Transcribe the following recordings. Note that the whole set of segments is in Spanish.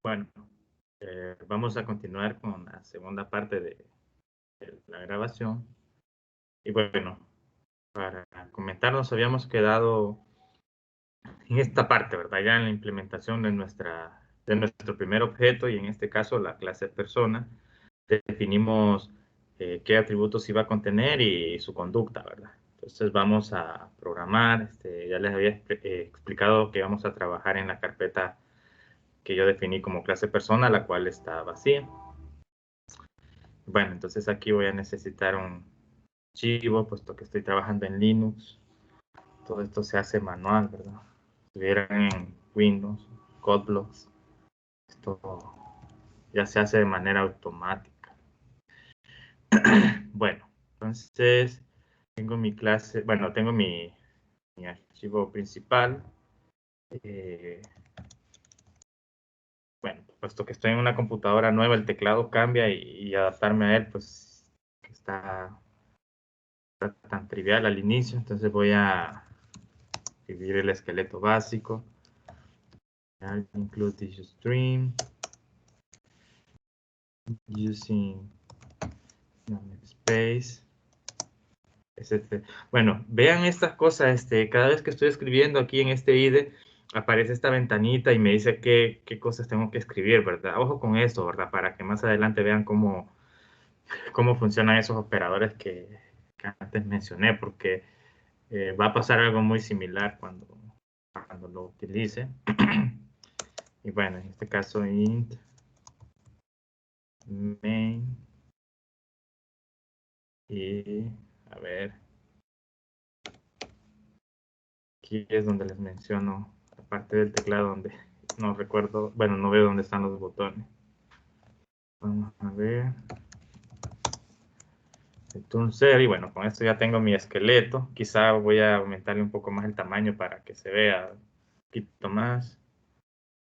Bueno, vamos a continuar con la segunda parte de la grabación. Y bueno, para comentar, nos habíamos quedado en esta parte, ¿verdad? Ya en la implementación de nuestro primer objeto, y en este caso la clase persona. Definimos qué atributos iba a contener y su conducta, ¿verdad? Entonces vamos a programar. Ya les había explicado que vamos a trabajar en la carpeta que yo definí como clase persona, la cual está vacía. Bueno, entonces aquí voy a necesitar un archivo, puesto que estoy trabajando en Linux. Todo esto se hace manual, ¿verdad? Si estuvieran en Windows, CodeBlocks, esto ya se hace de manera automática. Bueno, entonces tengo mi clase, bueno, tengo mi archivo principal. Bueno, puesto que estoy en una computadora nueva, el teclado cambia y adaptarme a él, pues está tan trivial al inicio. Entonces voy a escribir el esqueleto básico. Include this stream using namespace. Bueno, vean estas cosas. Cada vez que estoy escribiendo aquí en este IDE, aparece esta ventanita y me dice qué cosas tengo que escribir, ¿verdad? Ojo con esto, ¿verdad? Para que más adelante vean cómo funcionan esos operadores que antes mencioné, porque va a pasar algo muy similar cuando lo utilice. Y bueno, en este caso int main, y a ver, aquí es donde les menciono la parte del teclado donde no recuerdo, bueno, no veo dónde están los botones. Vamos a ver. Entonces, y bueno, con esto ya tengo mi esqueleto. Quizá voy a aumentarle un poco más el tamaño para que se vea un poquito más.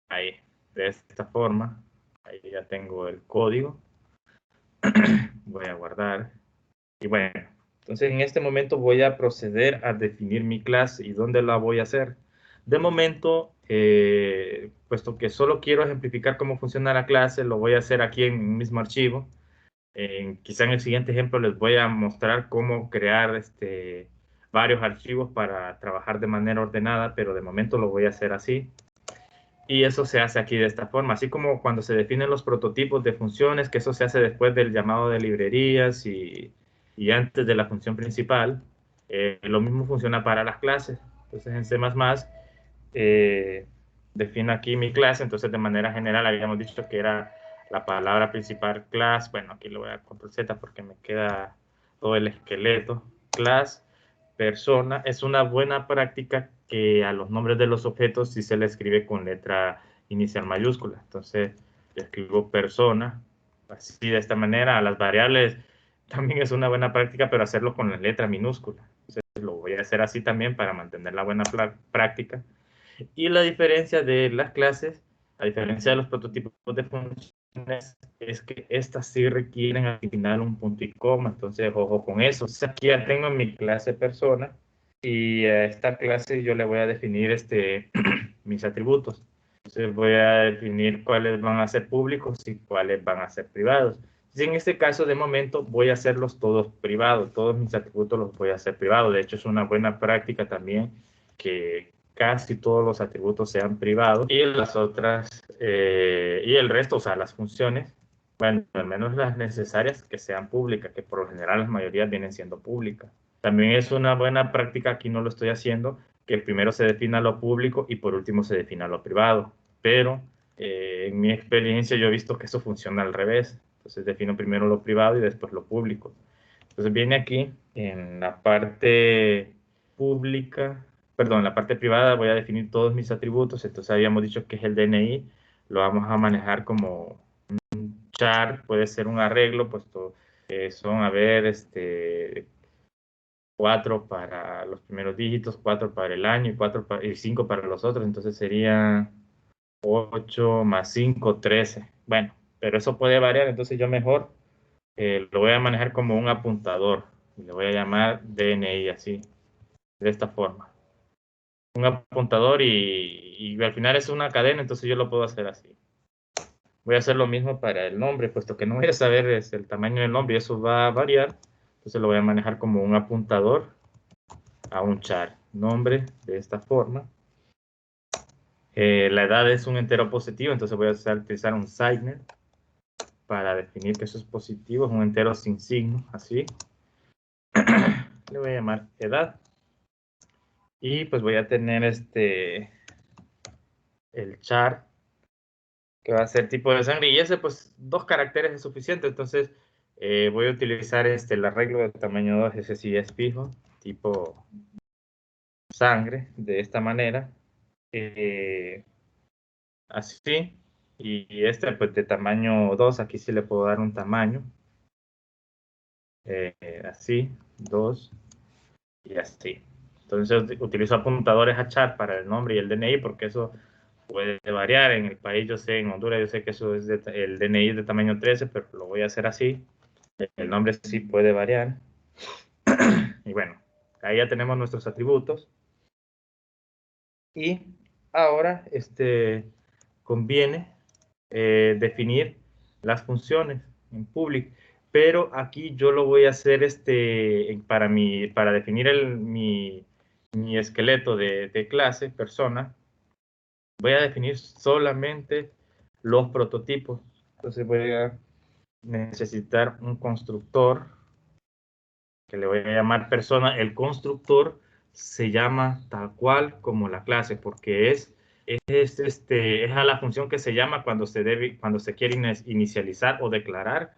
Ahí, de esta forma. Ahí ya tengo el código. Voy a guardar. Y bueno, entonces en este momento voy a proceder a definir mi clase. ¿Y dónde la voy a hacer? De momento, puesto que solo quiero ejemplificar cómo funciona la clase, lo voy a hacer aquí en el mismo archivo. Quizá en el siguiente ejemplo les voy a mostrar cómo crear varios archivos para trabajar de manera ordenada, pero de momento lo voy a hacer así. Y eso se hace aquí de esta forma, así como cuando se definen los prototipos de funciones, que eso se hace después del llamado de librerías y antes de la función principal. Lo mismo funciona para las clases. Entonces en C++, defino aquí mi clase. Entonces de manera general habíamos dicho que era la palabra principal class. Bueno, aquí lo voy a Ctrl Z porque me queda todo el esqueleto. Class, persona. Es una buena práctica que a los nombres de los objetos sí se le escribe con letra inicial mayúscula. Entonces yo escribo persona, así de esta manera. A las variables también es una buena práctica, pero hacerlo con la letra minúscula. Entonces lo voy a hacer así también para mantener la buena práctica. Y la diferencia de las clases, a diferencia de los prototipos de funciones, es que estas sí requieren al final un punto y coma. Entonces, ojo con eso. Entonces, aquí ya tengo mi clase persona, y a esta clase yo le voy a definir mis atributos. Entonces voy a definir cuáles van a ser públicos y cuáles van a ser privados. En este caso, de momento, voy a hacerlos todos privados. Todos mis atributos los voy a hacer privados. De hecho, es una buena práctica también que casi todos los atributos sean privados, y las otras, y el resto, o sea, las funciones, bueno, al menos las necesarias, que sean públicas, que por lo general las mayorías vienen siendo públicas. También es una buena práctica, aquí no lo estoy haciendo, que primero se defina lo público y por último se defina lo privado. Pero en mi experiencia yo he visto que eso funciona al revés. Entonces defino primero lo privado y después lo público. Entonces viene aquí en la parte pública, perdón, en la parte privada voy a definir todos mis atributos. Entonces habíamos dicho que es el DNI, lo vamos a manejar como char, puede ser un arreglo, puesto que son, a ver, 4 para los primeros dígitos, 4 para el año y 5 para los otros. Entonces sería 8 más 5, 13. Bueno, pero eso puede variar, entonces yo mejor lo voy a manejar como un apuntador. Y le voy a llamar DNI, así, de esta forma. Un apuntador, y al final es una cadena, entonces yo lo puedo hacer así. Voy a hacer lo mismo para el nombre, puesto que no voy a saber el tamaño del nombre y eso va a variar. Entonces lo voy a manejar como un apuntador a un char. Nombre de esta forma. La edad es un entero positivo, entonces voy a utilizar un signer para definir que eso es positivo, es un entero sin signo, así. Le voy a llamar edad. Y pues voy a tener el char, que va a ser tipo de sangre. Y ese, pues, 2 caracteres es suficiente. Entonces, voy a utilizar el arreglo de tamaño 2, ese sí es fijo, tipo sangre, de esta manera. Así. Y pues, de tamaño 2, aquí sí le puedo dar un tamaño. Así, 2 y así. Entonces utilizo apuntadores a chat para el nombre y el DNI porque eso puede variar. En el país, yo sé, en Honduras, yo sé que eso es el DNI es de tamaño 13, pero lo voy a hacer así. El nombre sí puede variar. Y bueno, ahí ya tenemos nuestros atributos. Y ahora conviene definir las funciones en public. Pero aquí yo lo voy a hacer para definir mi esqueleto de clase, persona. Voy a definir solamente los prototipos. Entonces voy a necesitar un constructor que le voy a llamar persona. El constructor se llama tal cual como la clase, porque es a la función que se llama cuando se quiere inicializar o declarar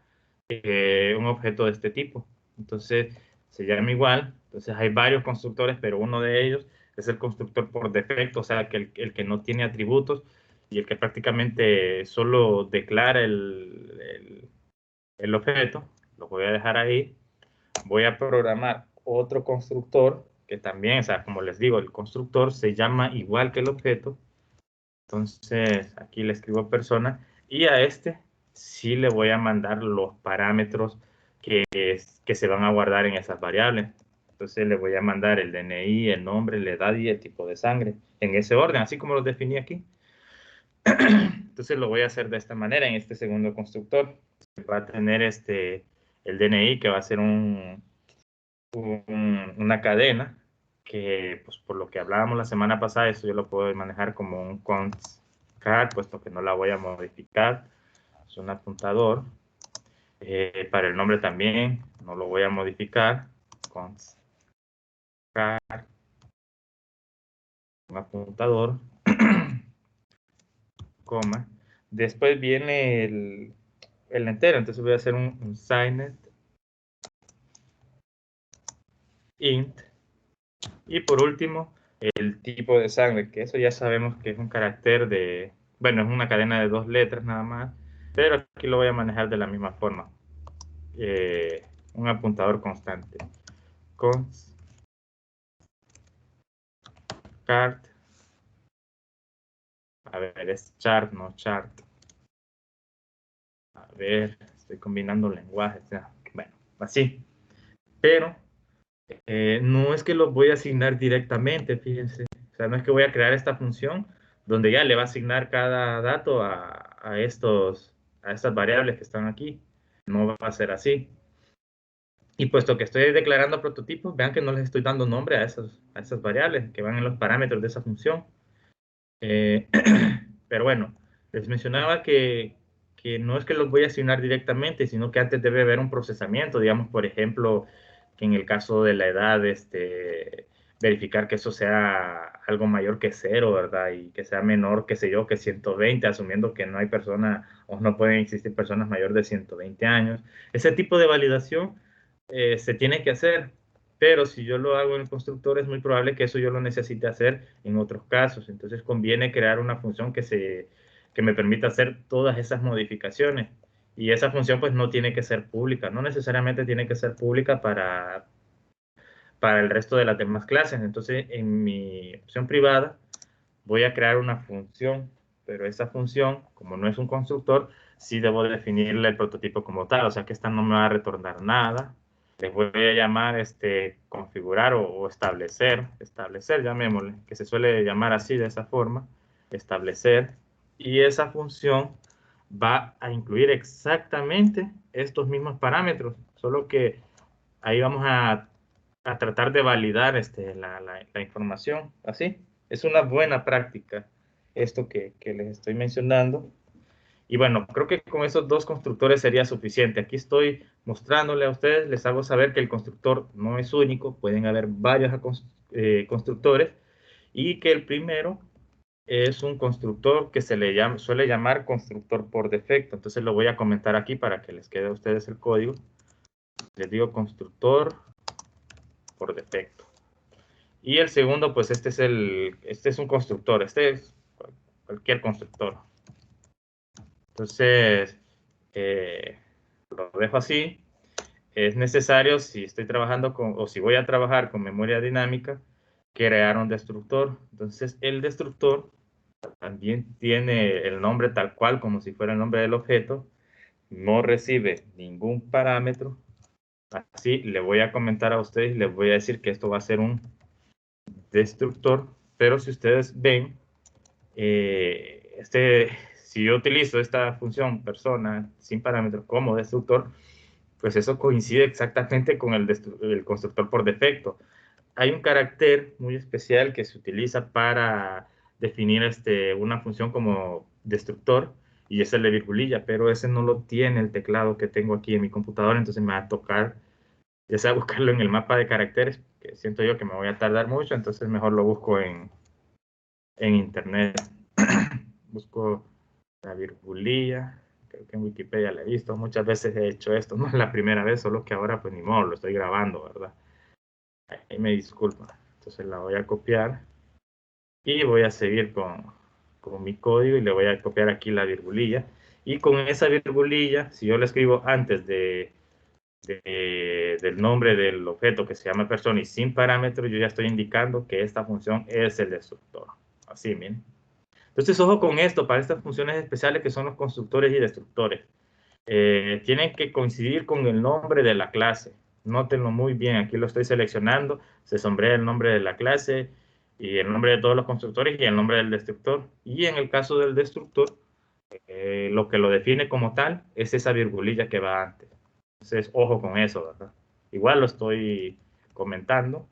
un objeto de este tipo. Entonces se llama igual. Entonces hay varios constructores, pero uno de ellos es el constructor por defecto, o sea, que el que no tiene atributos y el que prácticamente solo declara el objeto. Lo voy a dejar ahí. Voy a programar otro constructor que también, o sea, como les digo, el constructor se llama igual que el objeto. Entonces, aquí le escribo persona y a sí le voy a mandar los parámetros que se van a guardar en esas variables. Entonces, le voy a mandar el DNI, el nombre, la edad y el tipo de sangre en ese orden, así como los definí aquí. Entonces, lo voy a hacer de esta manera en este segundo constructor. Va a tener el DNI, que va a ser una cadena que, pues, por lo que hablábamos la semana pasada, eso yo lo puedo manejar como un const card, puesto que no la voy a modificar. Es un apuntador. Para el nombre también no lo voy a modificar. Const card, un apuntador, coma. Después viene el entero, entonces voy a hacer un signed int. Y por último, el tipo de sangre, que eso ya sabemos que es un carácter bueno, es una cadena de 2 letras nada más, pero aquí lo voy a manejar de la misma forma. Un apuntador constante. Const card. A ver, es chart, no chart. A ver, estoy combinando lenguajes. Ya. Bueno, así. Pero no es que los voy a asignar directamente, fíjense. O sea, no es que voy a crear esta función donde ya le va a asignar cada dato a estas variables que están aquí. No va a ser así. Y puesto que estoy declarando prototipos, vean que no les estoy dando nombre a esas variables que van en los parámetros de esa función. Pero bueno, les mencionaba que no es que los voy a asignar directamente, sino que antes debe haber un procesamiento, digamos, por ejemplo, que en el caso de la edad, verificar que eso sea algo mayor que 0, ¿verdad? Y que sea menor, qué sé yo, que 120, asumiendo que no hay personas o no pueden existir personas mayores de 120 años. Ese tipo de validación se tiene que hacer, pero si yo lo hago en el constructor es muy probable que eso yo lo necesite hacer en otros casos. Entonces conviene crear una función que me permita hacer todas esas modificaciones. Y esa función pues no tiene que ser pública, no necesariamente tiene que ser pública para el resto de las demás clases. Entonces en mi opción privada voy a crear una función, pero esa función, como no es un constructor, sí debo definirle el prototipo como tal, o sea que esta no me va a retornar nada. Les voy a llamar configurar o establecer, llamémosle, que se suele llamar así de esa forma, establecer. Y esa función va a incluir exactamente estos mismos parámetros, solo que ahí vamos a tratar de validar la información. Así, es una buena práctica esto que les estoy mencionando. Y bueno, creo que con esos dos constructores sería suficiente. Aquí estoy mostrándole a ustedes, les hago saber que el constructor no es único, pueden haber varios constructores y que el primero es un constructor que se le suele llamar constructor por defecto. Entonces lo voy a comentar aquí para que les quede a ustedes el código. Les digo constructor por defecto. Y el segundo, pues este es un constructor, este es cualquier constructor. Entonces, lo dejo así. Es necesario, si estoy trabajando o si voy a trabajar con memoria dinámica, crear un destructor. Entonces, el destructor también tiene el nombre tal cual, como si fuera el nombre del objeto. No recibe ningún parámetro. Así le voy a comentar a ustedes, les voy a decir que esto va a ser un destructor, pero si ustedes ven, si yo utilizo esta función persona sin parámetros como destructor, pues eso coincide exactamente con el constructor por defecto. Hay un carácter muy especial que se utiliza para definir una función como destructor y es el de virgulilla, pero ese no lo tiene el teclado que tengo aquí en mi computadora, entonces me va a tocar ya sea buscarlo en el mapa de caracteres, que siento yo que me voy a tardar mucho, entonces mejor lo busco en internet. Busco la virgulilla, creo que en Wikipedia la he visto, muchas veces he hecho esto, no es la primera vez, solo que ahora pues ni modo, lo estoy grabando, ¿verdad? Ahí me disculpa, entonces la voy a copiar y voy a seguir con mi código y le voy a copiar aquí la virgulilla y con esa virgulilla, si yo la escribo antes del nombre del objeto que se llama persona y sin parámetro, yo ya estoy indicando que esta función es el destructor. Así, miren. Entonces, ojo con esto, para estas funciones especiales que son los constructores y destructores. Tienen que coincidir con el nombre de la clase. Nótenlo muy bien, aquí lo estoy seleccionando, se sombrea el nombre de la clase y el nombre de todos los constructores y el nombre del destructor. Y en el caso del destructor, lo que lo define como tal es esa virgulilla que va antes. Entonces, ojo con eso, ¿verdad? Igual lo estoy comentando.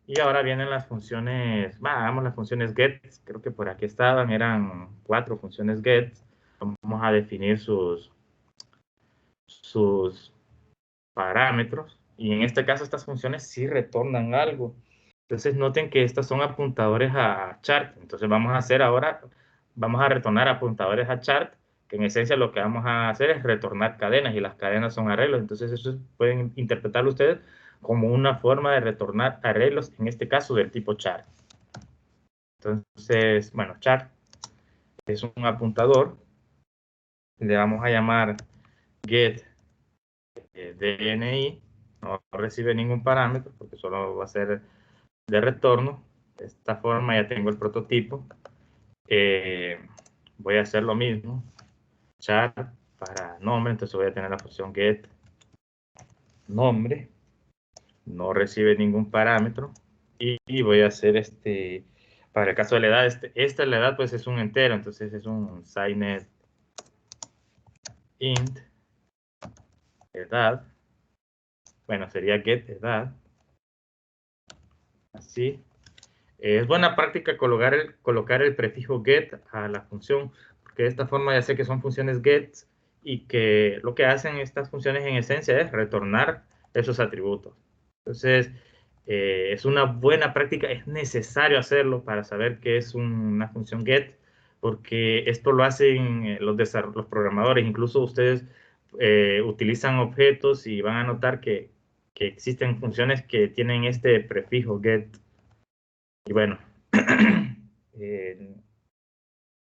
Y ahora vienen las funciones, hagamos las funciones get, creo que por aquí estaban, eran 4 funciones get. Vamos a definir sus parámetros. Y en este caso estas funciones sí retornan algo. Entonces noten que estos son apuntadores a chart. Entonces vamos a hacer ahora, vamos a retornar apuntadores a chart, que en esencia lo que vamos a hacer es retornar cadenas y las cadenas son arreglos. Entonces eso pueden interpretarlo ustedes como una forma de retornar arreglos, en este caso del tipo chart. Entonces, bueno, chart es un apuntador. Le vamos a llamar get DNI. No recibe ningún parámetro porque solo va a ser de retorno. De esta forma ya tengo el prototipo. Voy a hacer lo mismo. Char para nombre, entonces voy a tener la función get nombre. No recibe ningún parámetro. Y voy a hacer para el caso de la edad, esta es la edad, pues es un entero, entonces es un signed int edad. Bueno, sería get edad. Así. Es buena práctica colocar el prefijo get a la función, porque de esta forma ya sé que son funciones get y que lo que hacen estas funciones en esencia es retornar esos atributos. Entonces, es una buena práctica, es necesario hacerlo para saber qué es una función get, porque esto lo hacen los programadores, incluso ustedes utilizan objetos y van a notar que existen funciones que tienen este prefijo get. Y bueno,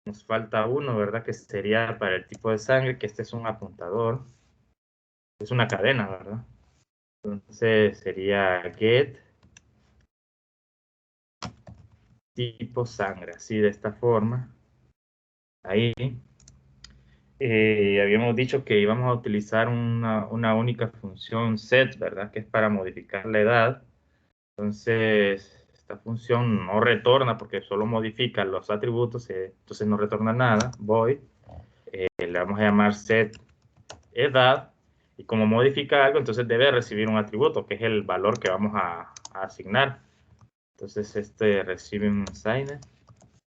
nos falta uno, ¿verdad? Que sería para el tipo de sangre, que este es un apuntador. Es una cadena, ¿verdad? Entonces sería get tipo sangre, así de esta forma. Ahí. Habíamos dicho que íbamos a utilizar una única función set, ¿verdad? Que es para modificar la edad. Entonces, esta función no retorna porque solo modifica los atributos, entonces no retorna nada. Void, le vamos a llamar set edad, y como modifica algo, entonces debe recibir un atributo, que es el valor que vamos a asignar. Entonces este recibe un assigned,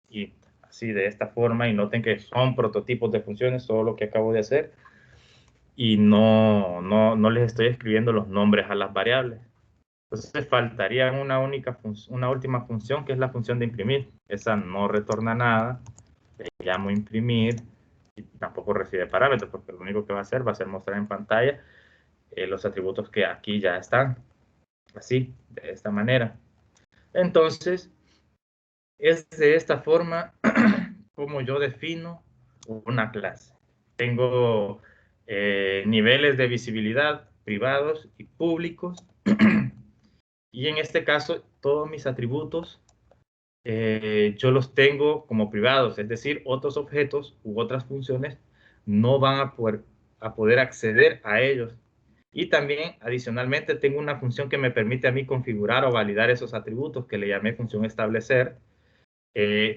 y así de esta forma, y noten que son prototipos de funciones, todo lo que acabo de hacer, y no les estoy escribiendo los nombres a las variables. Entonces faltaría una última función, que es la función de imprimir. Esa no retorna nada, le llamo imprimir, y tampoco recibe parámetros, porque lo único que va a hacer mostrar en pantalla los atributos que aquí ya están, así, de esta manera. Entonces, es de esta forma como yo defino una clase. Tengo niveles de visibilidad privados y públicos, y en este caso todos mis atributos yo los tengo como privados, es decir, otros objetos u otras funciones no van a poder acceder a ellos. Y también, adicionalmente, tengo una función que me permite a mí configurar o validar esos atributos, que le llamé función establecer.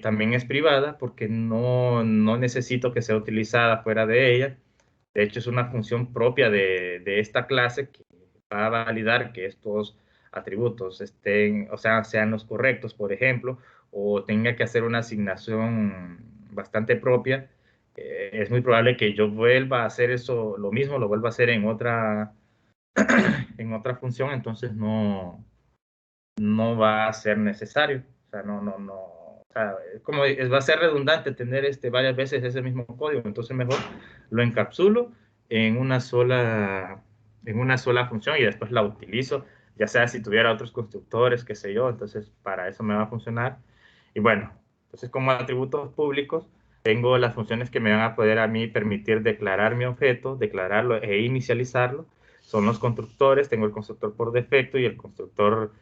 También es privada porque no necesito que sea utilizada fuera de ella. De hecho, es una función propia de esta clase que va a validar que estos atributos estén, o sea, sean los correctos, por ejemplo, o tenga que hacer una asignación bastante propia. Es muy probable que yo vuelva a hacer eso, lo mismo, lo vuelva a hacer en otra función, entonces no va a ser necesario. O sea, o sea, va a ser redundante tener varias veces ese mismo código, entonces mejor lo encapsulo en una sola función y después la utilizo, ya sea si tuviera otros constructores, qué sé yo, entonces para eso me va a funcionar. Y bueno, entonces como atributos públicos, tengo las funciones que me van a poder a mí permitir declarar mi objeto, declararlo e inicializarlo. Son los constructores, tengo el constructor por defecto y el constructor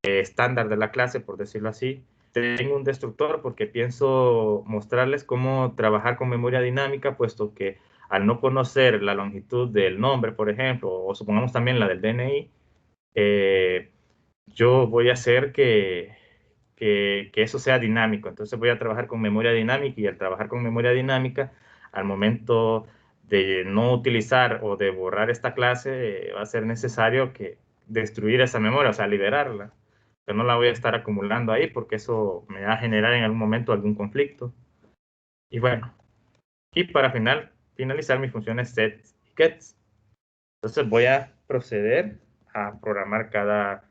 estándar de la clase, por decirlo así. Tengo un destructor porque pienso mostrarles cómo trabajar con memoria dinámica, puesto que al no conocer la longitud del nombre, por ejemplo, o supongamos también la del DNI, yo voy a hacer que eso sea dinámico. Entonces voy a trabajar con memoria dinámica, y al trabajar con memoria dinámica, al momento de no utilizar o de borrar esta clase, va a ser necesario destruir esa memoria, o sea, liberarla. Yo no la voy a estar acumulando ahí porque eso me va a generar en algún momento algún conflicto. Y bueno, y para finalizar mis funciones set y gets. Entonces voy a proceder a programar cada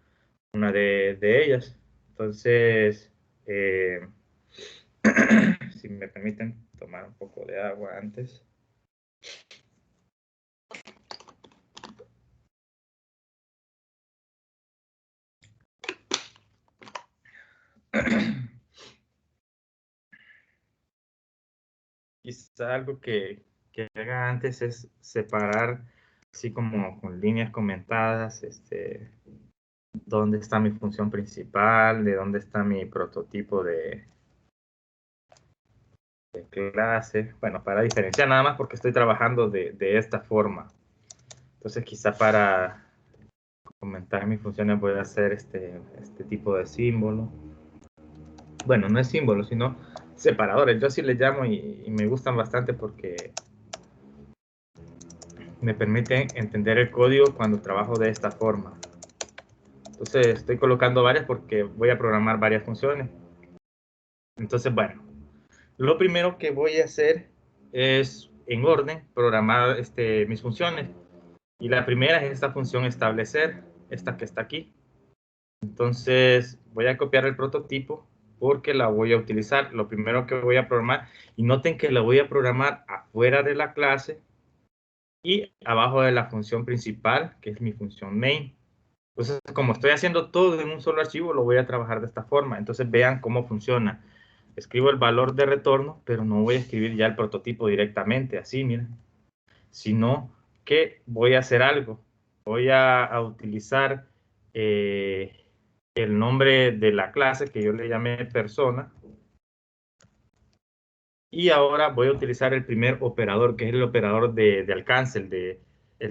una de ellas. Entonces, si me permiten tomar un poco de agua antes. Quizá algo que haga antes es separar, así como con líneas comentadas, dónde está mi función principal, de dónde está mi prototipo de clase. Bueno, para diferenciar nada más porque estoy trabajando de esta forma. Entonces quizá para comentar mis funciones voy a hacer este tipo de símbolo. Bueno, no es símbolo, sino separadores. Yo así les llamo y me gustan bastante porque me permiten entender el código cuando trabajo de esta forma. Entonces estoy colocando varias porque voy a programar varias funciones. Entonces, bueno, lo primero que voy a hacer es, en orden, programar mis funciones. Y la primera es esta función establecer, esta que está aquí. Entonces voy a copiar el prototipo porque la voy a utilizar. Lo primero que voy a programar, y noten que la voy a programar afuera de la clase y abajo de la función principal, que es mi función main. Entonces, como estoy haciendo todo en un solo archivo, lo voy a trabajar de esta forma. Entonces vean cómo funciona. Escribo el valor de retorno, pero no voy a escribir ya el prototipo directamente, así, miren. Sino que voy a hacer algo. Voy a utilizar el nombre de la clase que yo le llamé persona. Y ahora voy a utilizar el primer operador, que es el operador de alcance, el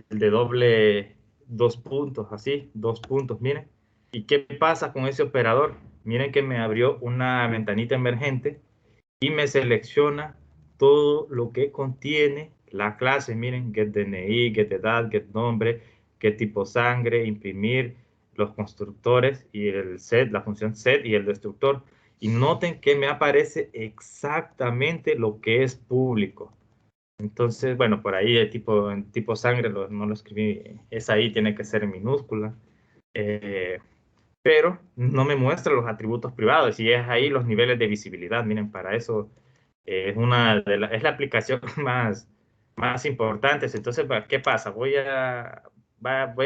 de doble 2 puntos, así, 2 puntos, miren. ¿Y qué pasa con ese operador? miren que me abrió una ventanita emergente y me selecciona todo lo que contiene la clase. Miren, get DNI, get edad, get nombre, get tipo sangre, imprimir, los constructores y el set, la función set y el destructor. Y noten que me aparece exactamente lo que es público. Entonces, bueno, por ahí el tipo sangre no lo escribí, es ahí, tiene que ser en minúscula. Pero no me muestra los atributos privados y es ahí los niveles de visibilidad. Miren, para eso es la aplicación más importante. Entonces, ¿qué pasa? Voy a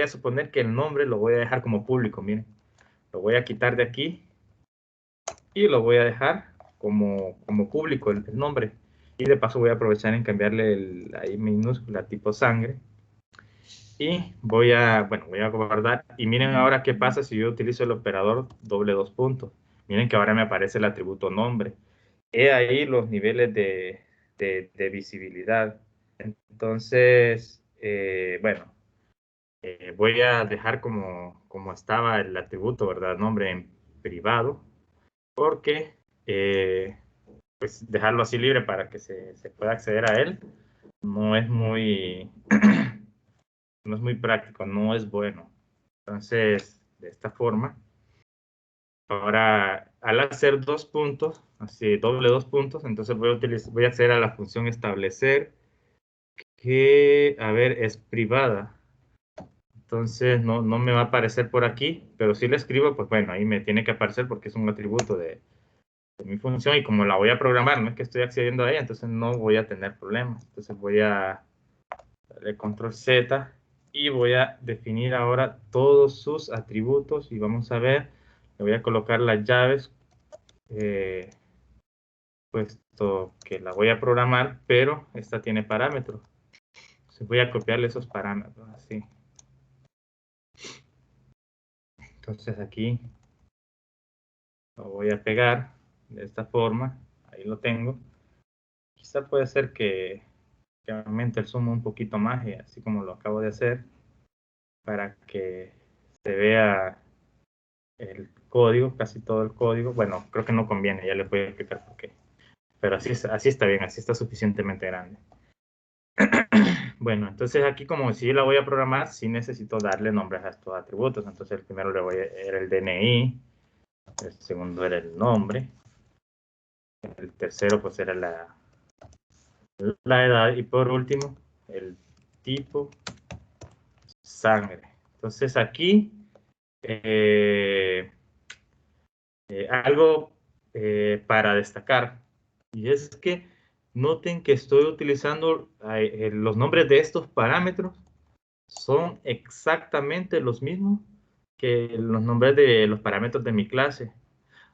suponer que el nombre lo voy a dejar como público. Miren, lo voy a quitar de aquí y lo voy a dejar como público el nombre. Y de paso voy a aprovechar en cambiarle ahí minúscula tipo sangre. Y bueno, voy a guardar. Y miren ahora qué pasa si yo utilizo el operador doble dos puntos. Miren que ahora me aparece el atributo nombre. He ahí los niveles de visibilidad. Entonces, bueno, voy a dejar como estaba el atributo, ¿verdad? Nombre en privado, porque pues dejarlo así libre para que se pueda acceder a él no es muy, no es muy práctico, no es bueno. Entonces, de esta forma, ahora al hacer dos puntos, así doble dos puntos, entonces voy a acceder a la función establecer, que, a ver, es privada. Entonces no me va a aparecer por aquí, pero si le escribo, pues bueno, ahí me tiene que aparecer porque es un atributo de mi función y como la voy a programar, no es que estoy accediendo a ella, entonces no voy a tener problemas. Entonces voy a darle control Z y voy a definir ahora todos sus atributos y vamos a ver, le voy a colocar las llaves, puesto que la voy a programar, pero esta tiene parámetros. Entonces voy a copiarle esos parámetros así. Entonces aquí lo voy a pegar de esta forma, ahí lo tengo. Quizá puede ser que aumente el zoom un poquito más, y así como lo acabo de hacer, para que se vea el código, casi todo el código. Bueno, creo que no conviene, ya les voy a explicar por qué. Pero así está bien, así está suficientemente grande. Bueno, entonces aquí como si la voy a programar, sí necesito darle nombres a estos atributos. Entonces el primero le voy a era el DNI, el segundo era el nombre, el tercero pues era la edad y por último el tipo sangre. Entonces aquí algo para destacar, y es que noten que estoy utilizando los nombres de estos parámetros son exactamente los mismos que los nombres de los parámetros de mi clase.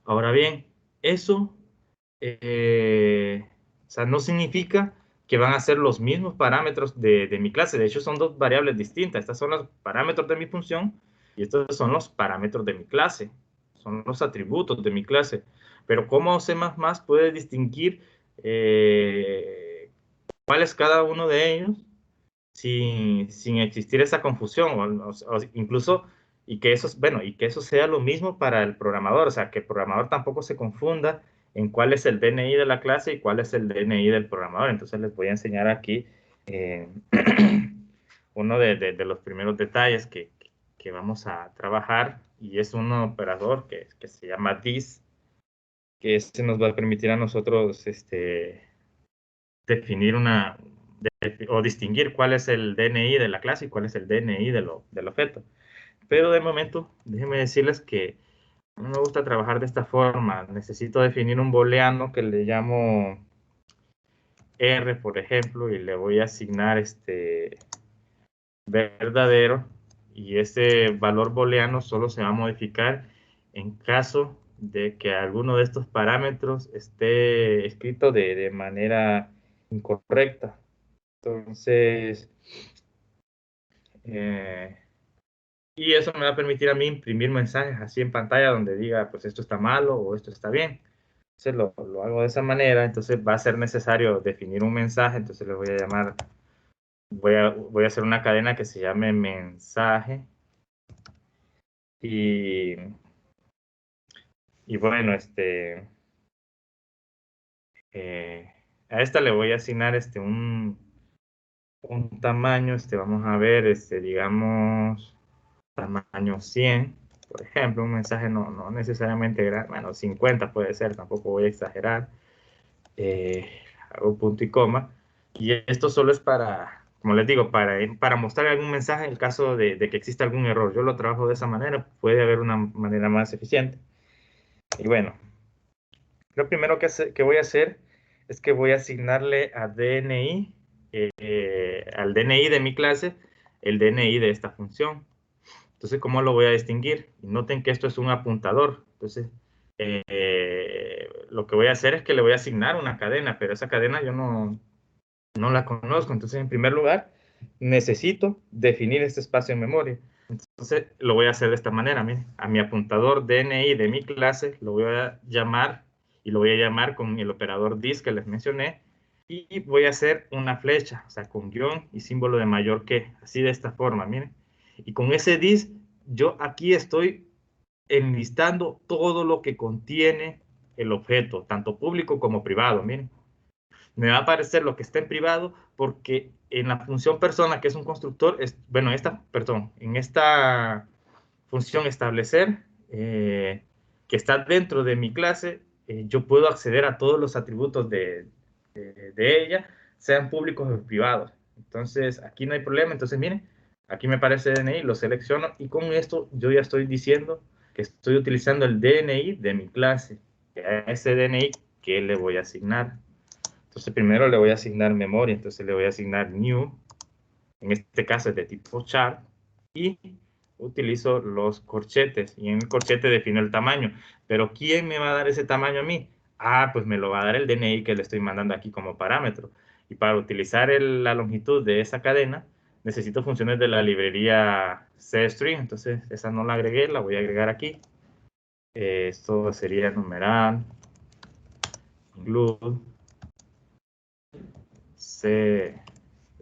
Ahora bien, eso o sea, no significa que van a ser los mismos parámetros de mi clase. De hecho, son dos variables distintas. Estas son los parámetros de mi función y estos son los parámetros de mi clase. Son los atributos de mi clase. Pero ¿cómo C++ puede distinguir cuál es cada uno de ellos sin existir esa confusión? O incluso, y que eso sea lo mismo para el programador, o sea, que el programador tampoco se confunda en cuál es el DNI de la clase y cuál es el DNI del programador. Entonces les voy a enseñar aquí eh, uno de los primeros detalles que vamos a trabajar, y es un operador que se llama this, que este nos va a permitir a nosotros definir o distinguir cuál es el DNI de la clase y cuál es el DNI del objeto. Pero de momento, déjenme decirles que no me gusta trabajar de esta forma. Necesito definir un booleano que le llamo R, por ejemplo, y le voy a asignar verdadero, y ese valor booleano solo se va a modificar en caso de que alguno de estos parámetros esté escrito de manera incorrecta. Entonces, y eso me va a permitir a mí imprimir mensajes así en pantalla donde diga, pues esto está malo o esto está bien. Entonces lo hago de esa manera. Entonces va a ser necesario definir un mensaje. Entonces le voy a llamar, voy a hacer una cadena que se llame mensaje. Y Y bueno, a esta le voy a asignar un tamaño, vamos a ver, digamos, tamaño 100, por ejemplo, un mensaje no necesariamente grande, bueno, 50 puede ser, tampoco voy a exagerar. Hago punto y coma, y esto solo es para, como les digo, para mostrar algún mensaje en el caso de que exista algún error. Yo lo trabajo de esa manera, puede haber una manera más eficiente. Y bueno, lo primero que voy a hacer es que voy a asignarle a DNI, al DNI de mi clase, el DNI de esta función. Entonces, ¿cómo lo voy a distinguir? Noten que esto es un apuntador. Entonces, lo que voy a hacer es que le voy a asignar una cadena, pero esa cadena yo no la conozco. Entonces, en primer lugar, necesito definir este espacio en memoria. Entonces, lo voy a hacer de esta manera. Miren, a mi apuntador DNI de mi clase lo voy a llamar, y lo voy a llamar con el operador dis que les mencioné, y voy a hacer una flecha, o sea, con guión y símbolo de mayor que, así de esta forma, miren. Y con ese dis, yo aquí estoy enlistando todo lo que contiene el objeto, tanto público como privado, miren. Me va a aparecer lo que está en privado porque en la función persona, que es un constructor, bueno, en esta función establecer, que está dentro de mi clase, yo puedo acceder a todos los atributos de ella, sean públicos o privados. Entonces, aquí no hay problema. Entonces, miren, aquí me aparece DNI, lo selecciono, y con esto yo ya estoy diciendo que estoy utilizando el DNI de mi clase. A ese DNI, ¿qué le voy a asignar? Entonces, primero le voy a asignar memoria. Entonces, le voy a asignar new. En este caso es de tipo char. Y utilizo los corchetes. Y en el corchete defino el tamaño. Pero ¿quién me va a dar ese tamaño a mí? Ah, pues me lo va a dar el DNI que le estoy mandando aquí como parámetro. Y para utilizar la longitud de esa cadena, necesito funciones de la librería CString. Entonces, esa no la agregué, la voy a agregar aquí. Esto sería numeral, include, C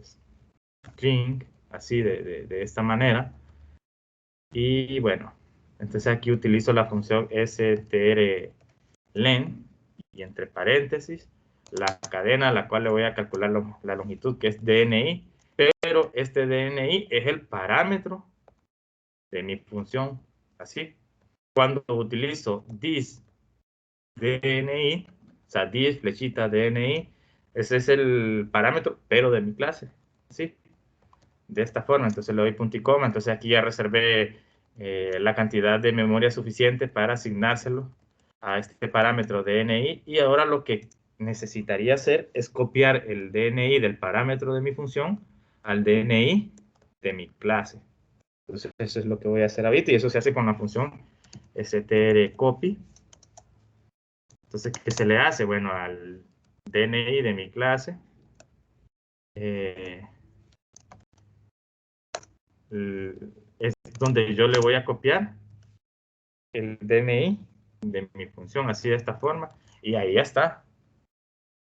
string, así de esta manera. Y bueno, entonces aquí utilizo la función strlen, y entre paréntesis la cadena a la cual le voy a calcular la longitud, que es DNI, pero este DNI es el parámetro de mi función. Así, cuando utilizo this DNI, o sea, this flechita DNI, ese es el parámetro, pero de mi clase. ¿Sí? De esta forma. Entonces le doy punto y coma. Entonces aquí ya reservé la cantidad de memoria suficiente para asignárselo a este parámetro DNI. Y ahora lo que necesitaría hacer es copiar el DNI del parámetro de mi función al DNI de mi clase. Entonces eso es lo que voy a hacer ahorita, y eso se hace con la función strcopy. Entonces, ¿qué se le hace? Bueno, al DNI de mi clase, es donde yo le voy a copiar el DNI de mi función, así de esta forma, y ahí ya está.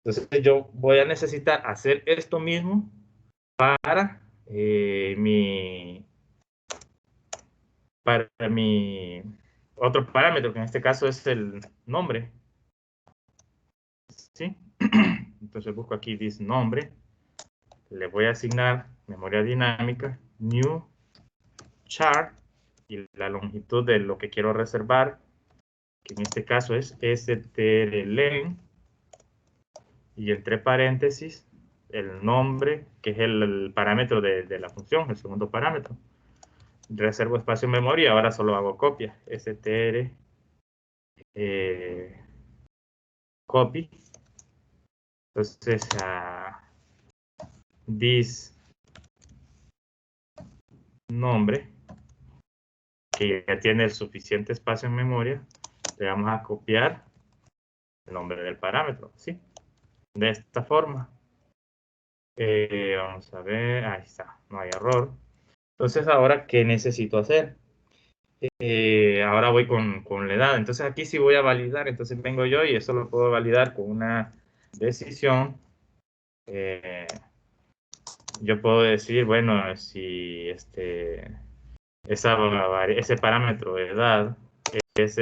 Entonces yo voy a necesitar hacer esto mismo para mi otro parámetro, que en este caso es el nombre. ¿Sí? Entonces busco aquí this nombre, le voy a asignar memoria dinámica, new char, y la longitud de lo que quiero reservar, que en este caso es strlen, y entre paréntesis el nombre, que es el parámetro de la función, el segundo parámetro. Reservo espacio en memoria, ahora solo hago copia, str copy. Entonces, this nombre, que ya tiene el suficiente espacio en memoria, le vamos a copiar el nombre del parámetro, ¿sí? De esta forma. Vamos a ver, ahí está, no hay error. Entonces, ahora, ¿qué necesito hacer? Ahora voy con la edad. Entonces, aquí sí voy a validar. Entonces, vengo yo y eso lo puedo validar con una decisión. Yo puedo decir, bueno, si ese parámetro de edad es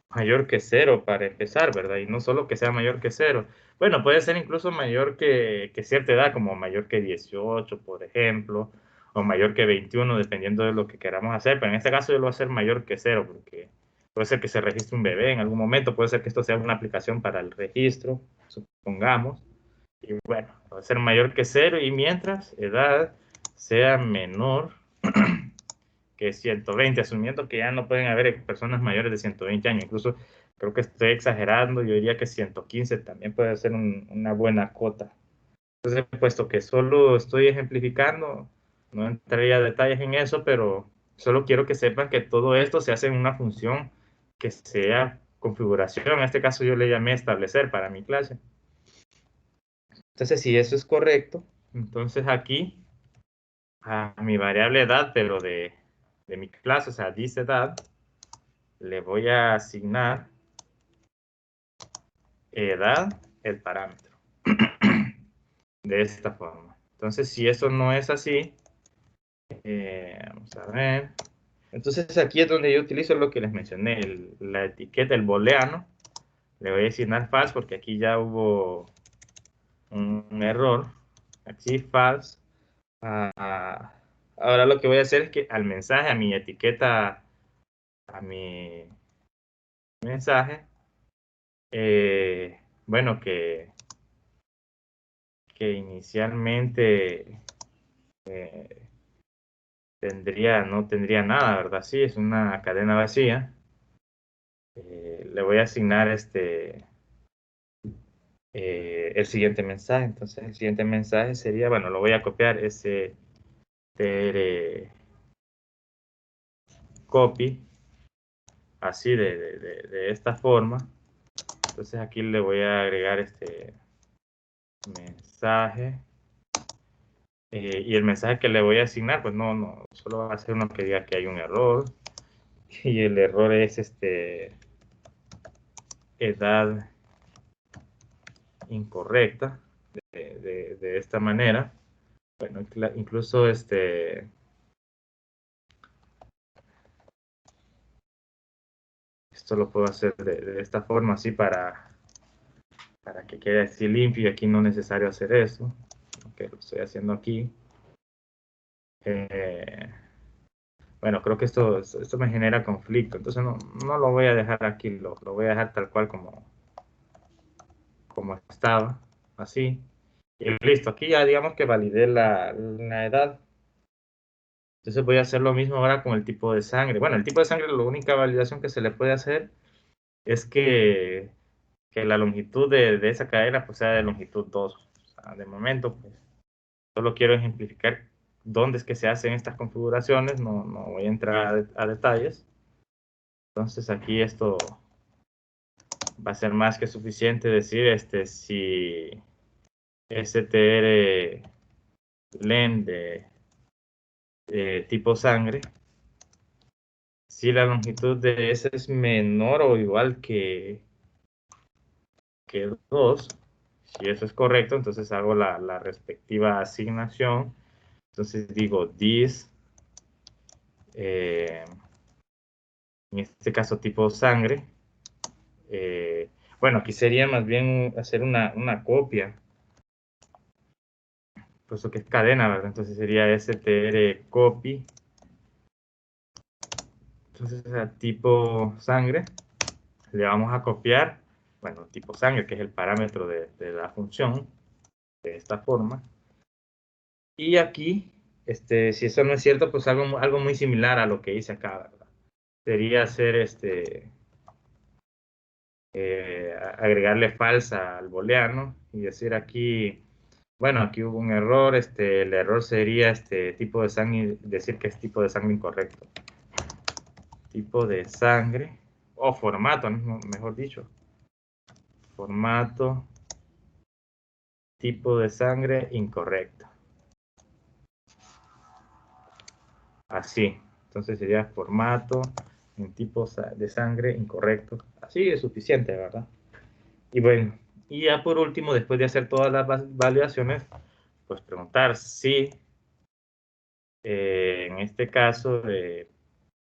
mayor que cero para empezar, ¿verdad? Y no solo que sea mayor que cero. Bueno, puede ser incluso mayor que cierta edad, como mayor que 18, por ejemplo, o mayor que 21, dependiendo de lo que queramos hacer. Pero en este caso yo lo voy a hacer mayor que cero, porque puede ser que se registre un bebé en algún momento, puede ser que esto sea una aplicación para el registro, supongamos. Y bueno, va a ser mayor que cero y mientras edad sea menor que 120, asumiendo que ya no pueden haber personas mayores de 120 años. Incluso creo que estoy exagerando, yo diría que 115 también puede ser una buena cota. Entonces, puesto que solo estoy ejemplificando, no entraría a detalles en eso, pero solo quiero que sepan que todo esto se hace en una función que sea configuración. En este caso yo le llamé establecer para mi clase. Entonces, si eso es correcto, entonces aquí a mi variable edad, pero de mi clase, o sea, dice edad, le voy a asignar edad, el parámetro, de esta forma. Entonces, si eso no es así, vamos a ver. Entonces, aquí es donde yo utilizo lo que les mencioné, la etiqueta, el booleano. Le voy a asignar false porque aquí ya hubo un error. Aquí false. Ahora lo que voy a hacer es que al mensaje, a mi etiqueta, a mi mensaje, bueno, que inicialmente no tendría nada, ¿verdad? Sí, es una cadena vacía. Le voy a asignar el siguiente mensaje. Entonces, el siguiente mensaje sería, bueno, lo voy a copiar, ese tr copy, así de esta forma. Entonces, aquí le voy a agregar este mensaje. Y el mensaje que le voy a asignar, pues no, solo va a ser uno que diga que hay un error. Y el error es edad incorrecta de esta manera. Bueno, incluso esto lo puedo hacer de esta forma, así para que quede así limpio, y aquí no es necesario hacer eso, que lo estoy haciendo aquí. Bueno, creo que esto me genera conflicto, entonces no lo voy a dejar aquí, lo voy a dejar tal cual como estaba, así. Y listo, aquí ya digamos que validé la edad. Entonces voy a hacer lo mismo ahora con el tipo de sangre. Bueno, el tipo de sangre, la única validación que se le puede hacer es que la longitud de esa cadena pues sea de longitud 2. O sea, de momento, pues solo quiero ejemplificar dónde es que se hacen estas configuraciones, no voy a entrar a detalles. Entonces aquí esto va a ser más que suficiente decir si str len de tipo sangre, si la longitud de ese es menor o igual que 2, si eso es correcto, entonces hago la respectiva asignación. Entonces digo this, en este caso tipo sangre. Bueno, aquí sería más bien hacer una copia, puesto que es cadena, ¿verdad? Entonces sería str copy. Entonces a tipo sangre le vamos a copiar, bueno, tipo sangre, que es el parámetro de la función, de esta forma. Y aquí, si eso no es cierto, pues algo muy similar a lo que hice acá, ¿verdad? Sería hacer agregarle falsa al booleano y decir aquí, bueno, aquí hubo un error, el error sería tipo de sangre, decir que es tipo de sangre incorrecto. Tipo de sangre, o formato, mejor dicho. Formato, tipo de sangre incorrecto. Así. Entonces sería formato en tipo de sangre incorrecto. Así es suficiente, ¿verdad? Y bueno, y ya por último, después de hacer todas las validaciones, pues preguntar si en este caso,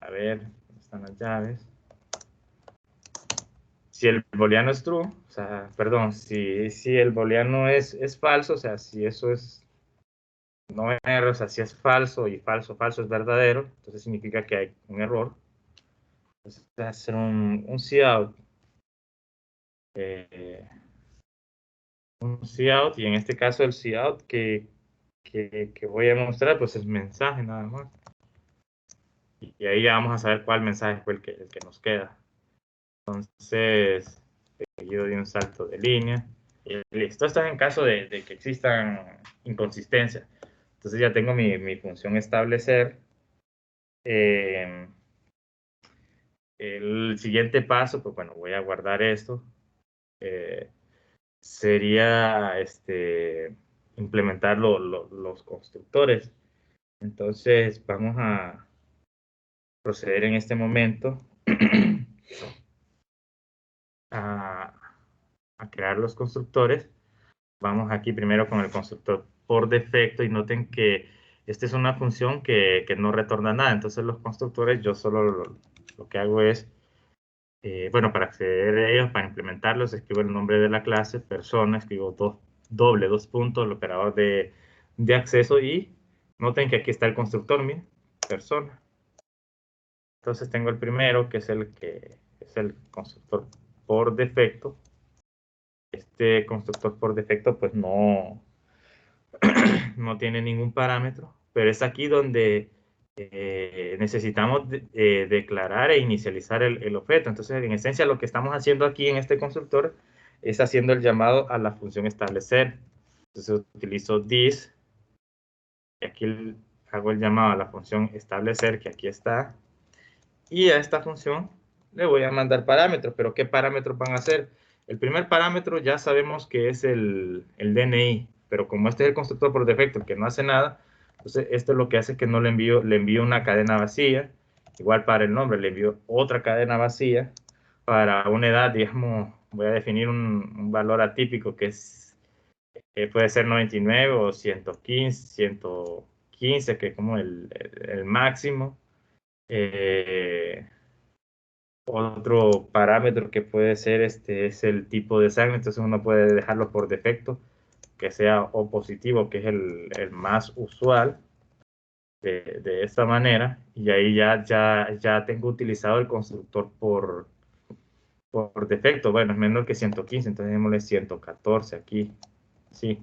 a ver, ¿dónde están las llaves? si el booleano es true, o sea, perdón, si el booleano es falso, o sea, si eso es no error, o sea, si es falso y falso, falso es verdadero, entonces significa que hay un error. Entonces, voy a hacer un cout, y en este caso el cout que voy a mostrar, pues es mensaje nada más. Y ahí ya vamos a saber cuál mensaje fue el que nos queda. Entonces, seguido de un salto de línea. Y listo, esto es en caso de que existan inconsistencias. Entonces ya tengo mi función establecer. El siguiente paso, pues bueno, voy a guardar esto. Sería implementar los constructores. Entonces vamos a proceder en este momento a, a crear los constructores. Vamos aquí primero con el constructor por defecto y noten que esta es una función que no retorna nada. Entonces los constructores yo solo lo que hago es, bueno, para acceder a ellos, para implementarlos, escribo el nombre de la clase, persona, escribo dos puntos, el operador de acceso y noten que aquí está el constructor, miren, persona. Entonces tengo el primero, que es el constructor por defecto. Este constructor por defecto pues no tiene ningún parámetro, pero es aquí donde necesitamos declarar e inicializar el objeto. Entonces, en esencia, lo que estamos haciendo aquí en este constructor es haciendo el llamado a la función establecer. Entonces, utilizo this, y aquí hago el llamado a la función establecer, que aquí está, y a esta función le voy a mandar parámetros. Pero ¿qué parámetros van a ser? El primer parámetro ya sabemos que es el DNI, pero como este es el constructor por defecto, que no hace nada, entonces esto lo que hace es que no le envío una cadena vacía. Igual para el nombre le envío otra cadena vacía. Para una edad, digamos, voy a definir un valor atípico que puede ser 99 o 115, que es como el máximo. Otro parámetro que puede ser es el tipo de sangre. Entonces uno puede dejarlo por defecto, que sea O positivo, que es el más usual, de esta manera. Y ahí ya tengo utilizado el constructor por defecto. Bueno, es menor que 115, entonces démosle 114 aquí. Sí,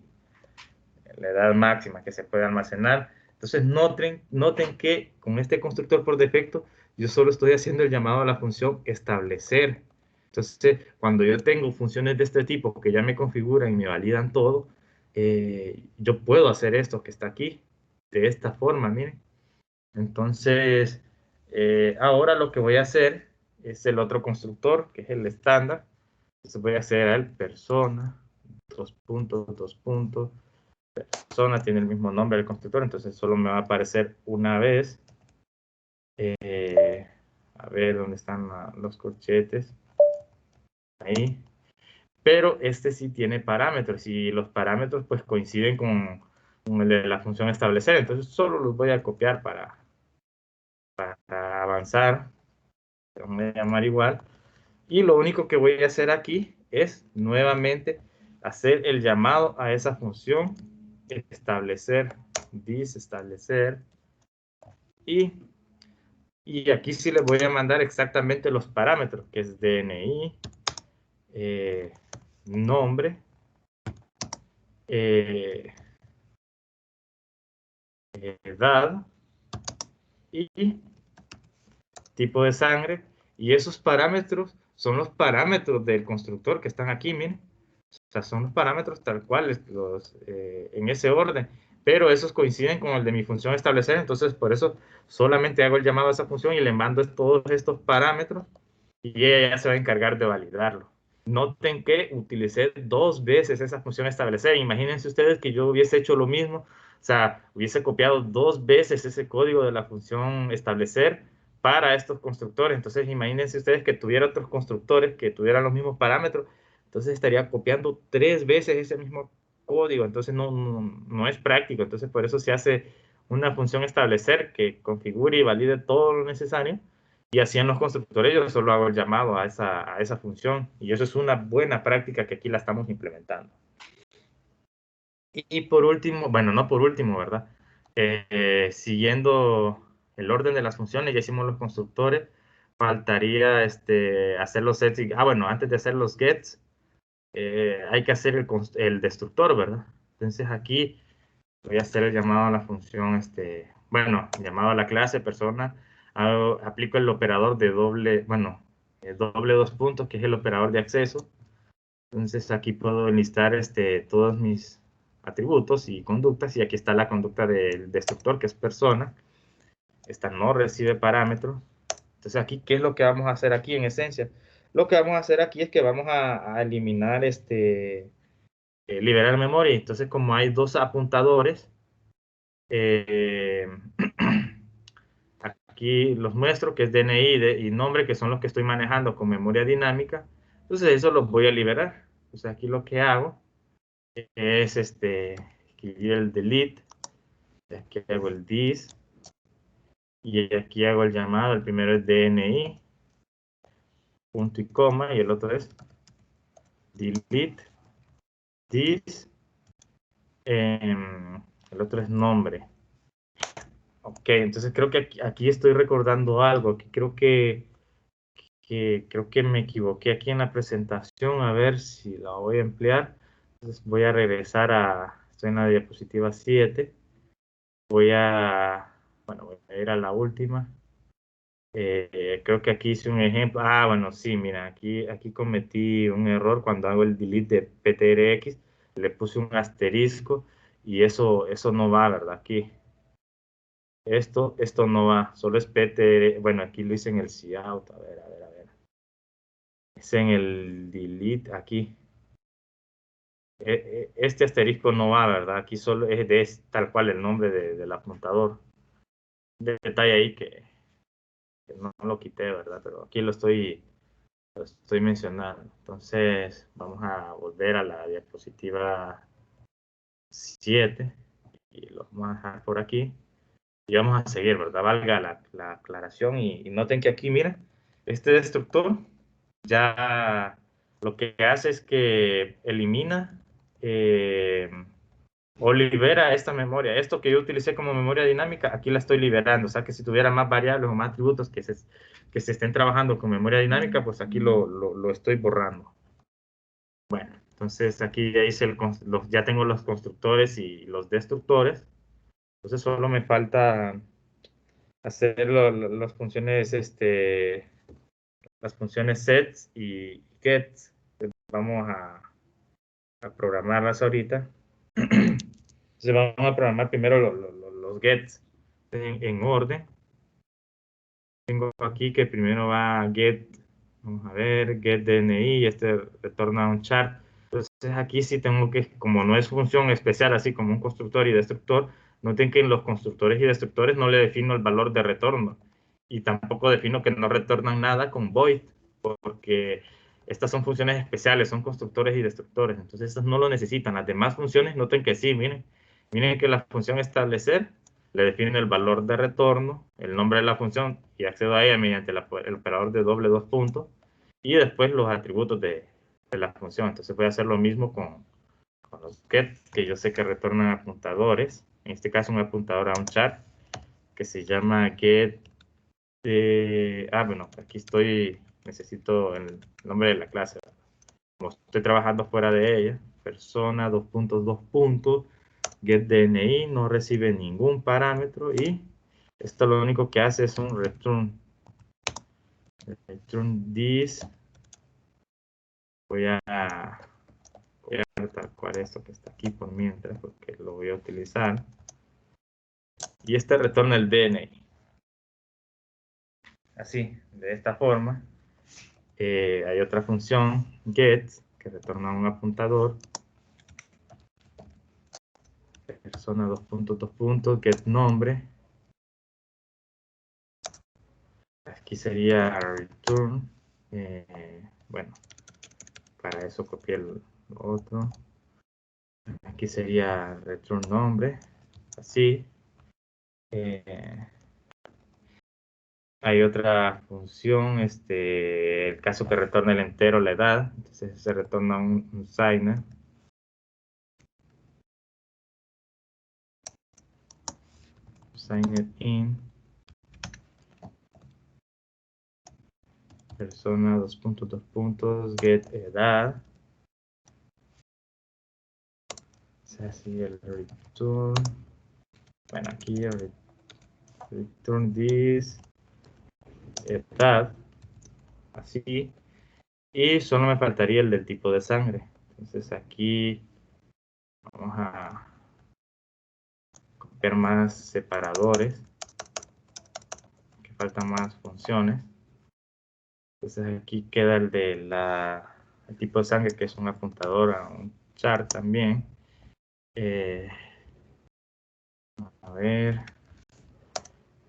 la edad máxima que se puede almacenar. Entonces noten que con este constructor por defecto yo solo estoy haciendo el llamado a la función establecer. Entonces, cuando yo tengo funciones de este tipo que ya me configuran y me validan todo, yo puedo hacer esto que está aquí, de esta forma, miren. Entonces, ahora lo que voy a hacer es el otro constructor, que es el estándar. Entonces voy a hacer el persona, dos puntos, persona, tiene el mismo nombre del constructor, entonces solo me va a aparecer una vez. A ver dónde están los corchetes. Ahí. Pero este sí tiene parámetros y los parámetros pues coinciden con el de la función establecer. Entonces solo los voy a copiar para avanzar. Voy a llamar igual. Y lo único que voy a hacer aquí es nuevamente hacer el llamado a esa función establecer, establecer. Y aquí sí les voy a mandar exactamente los parámetros, que es DNI, nombre, edad y tipo de sangre. Y esos parámetros son los parámetros del constructor que están aquí, miren. O sea, son los parámetros tal cual, en ese orden. Pero esos coinciden con el de mi función establecer. Entonces, por eso solamente hago el llamado a esa función y le mando todos estos parámetros. Y ella ya se va a encargar de validarlo. Noten que utilicé dos veces esa función establecer. Imagínense ustedes que yo hubiese hecho lo mismo. O sea, hubiese copiado dos veces ese código de la función establecer para estos constructores. Entonces, imagínense ustedes que tuviera otros constructores que tuvieran los mismos parámetros. Entonces, estaría copiando tres veces ese mismo código. Entonces, no es práctico. Entonces, por eso se hace una función establecer que configure y valide todo lo necesario. Y así en los constructores yo solo hago el llamado a esa función. Y eso es una buena práctica que aquí la estamos implementando. Y por último, bueno, no por último, ¿verdad? Siguiendo el orden de las funciones, ya hicimos los constructores, faltaría hacer los sets. Bueno, antes de hacer los gets, hay que hacer el destructor, ¿verdad? Entonces aquí voy a hacer el llamado a la función, bueno, llamado a la clase persona, aplico el operador de doble, bueno, doble dos puntos, que es el operador de acceso. Entonces aquí puedo enlistar todos mis atributos y conductas, y aquí está la conducta del destructor, que es persona. Esta no recibe parámetros. Entonces aquí, ¿qué es lo que vamos a hacer aquí en esencia? Lo que vamos a hacer aquí es que vamos a eliminar, liberar memoria. Entonces, como hay dos apuntadores, eh, aquí los muestro, que es DNI y nombre, que son los que estoy manejando con memoria dinámica. Entonces eso los voy a liberar. Entonces aquí lo que hago es escribir el delete, aquí hago el this, y aquí hago el llamado. El primero es DNI, punto y coma, y el otro es delete this, el otro es nombre. Ok, entonces creo que aquí estoy recordando algo, que creo que me equivoqué aquí en la presentación. A ver si la voy a emplear. Entonces voy a regresar estoy en la diapositiva 7. Bueno, voy a ir a la última. Creo que aquí hice un ejemplo. Bueno, sí, mira, aquí cometí un error cuando hago el delete de PTRX. Le puse un asterisco y eso no va, ¿verdad? Aquí. Esto no va, solo es PTR. Bueno, aquí lo hice en el cout. A ver, a ver, a ver. Es en el delete aquí. Este asterisco no va, ¿verdad? Aquí solo es tal cual el nombre del apuntador. Detalle ahí que no lo quité, ¿verdad? Pero aquí lo estoy mencionando. Entonces, vamos a volver a la diapositiva 7 y lo vamos a dejar por aquí. Y vamos a seguir, ¿verdad? Valga la aclaración. Y noten que aquí, miren, este destructor ya lo que hace es que elimina o libera esta memoria. Esto que yo utilicé como memoria dinámica, aquí la estoy liberando. O sea que si tuviera más variables o más atributos que se estén trabajando con memoria dinámica, pues aquí lo estoy borrando. Bueno, entonces aquí ya hice ya tengo los constructores y los destructores. Entonces solo me falta hacer las funciones sets y gets. Vamos a programarlas ahorita. Entonces vamos a programar primero los gets en orden. Tengo aquí que primero va get, vamos a ver, get DNI, y retorna un chart. Entonces aquí sí tengo que, como no es función especial, así como un constructor y destructor, noten que en los constructores y destructores no le defino el valor de retorno. Y tampoco defino que no retornan nada con void, porque estas son funciones especiales, son constructores y destructores. Entonces esas no lo necesitan. Las demás funciones, noten que sí, miren. Miren que la función establecer le define el valor de retorno, el nombre de la función, y accedo a ella mediante el operador de doble dos puntos, y después los atributos de la función. Entonces voy a hacer lo mismo con los get, que yo sé que retornan apuntadores. En este caso un apuntador a un chart que se llama get. Bueno, aquí necesito el nombre de la clase. Como estoy trabajando fuera de ella, persona, dos puntos, dos puntos, get DNI, no recibe ningún parámetro, y esto lo único que hace es un return this. Voy a tal cual esto que está aquí por mientras, porque lo voy a utilizar. Y este retorna el DNI. Así, de esta forma. Hay otra función, get, que retorna un apuntador. Persona, dos puntos, dos puntos, get nombre. Aquí sería return. Bueno, para eso copié el otro. Aquí sería return nombre, así. Hay otra función, el caso que retorna el entero, la edad. Entonces se retorna un signer. Signer in. Persona, dos puntos, get edad. Se hace el return. Bueno, aquí return this edad. Así. Y solo me faltaría el del tipo de sangre. Entonces aquí vamos a copiar más separadores, que faltan más funciones. Entonces aquí queda el de el tipo de sangre, que es un apuntador a un chart también. A ver,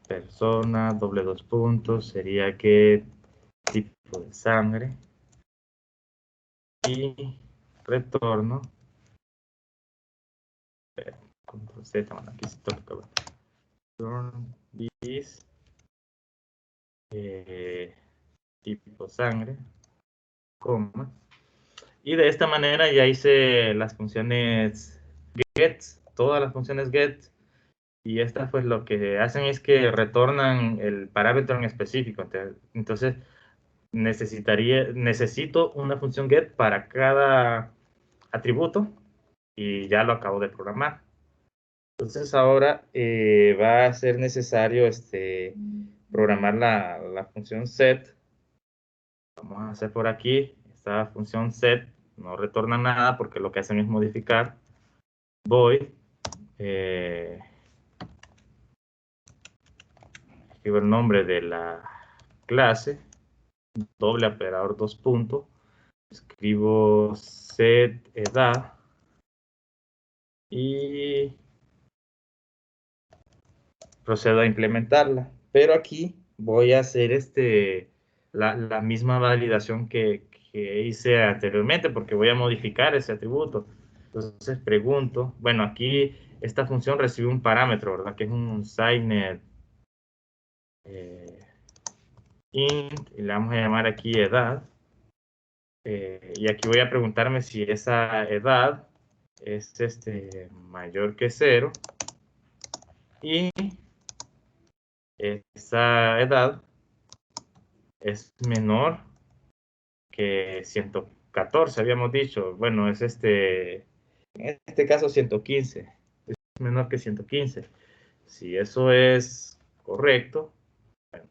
persona, doble dos puntos, sería qué tipo de sangre. Y retorno. Control Z, bueno, aquí se toca. Return this tipo sangre, coma. Y de esta manera ya hice las funciones get, todas las funciones get. Y estas pues lo que hacen es que retornan el parámetro en específico. Entonces necesito una función get para cada atributo y ya lo acabo de programar. Entonces ahora va a ser necesario programar la función set. Vamos a hacer por aquí, esta función set no retorna nada porque lo que hacen es modificar. Void, escribo el nombre de la clase, doble operador dos puntos, escribo set edad y procedo a implementarla. Pero aquí voy a hacer la misma validación que hice anteriormente porque voy a modificar ese atributo. Entonces pregunto, bueno, aquí esta función recibe un parámetro, ¿verdad? Que es un signer int, y le vamos a llamar aquí edad. Y aquí voy a preguntarme si esa edad es mayor que 0 y esa edad es menor que 114, habíamos dicho. Bueno, es en este caso 115, es menor que 115. Si eso es correcto, bueno,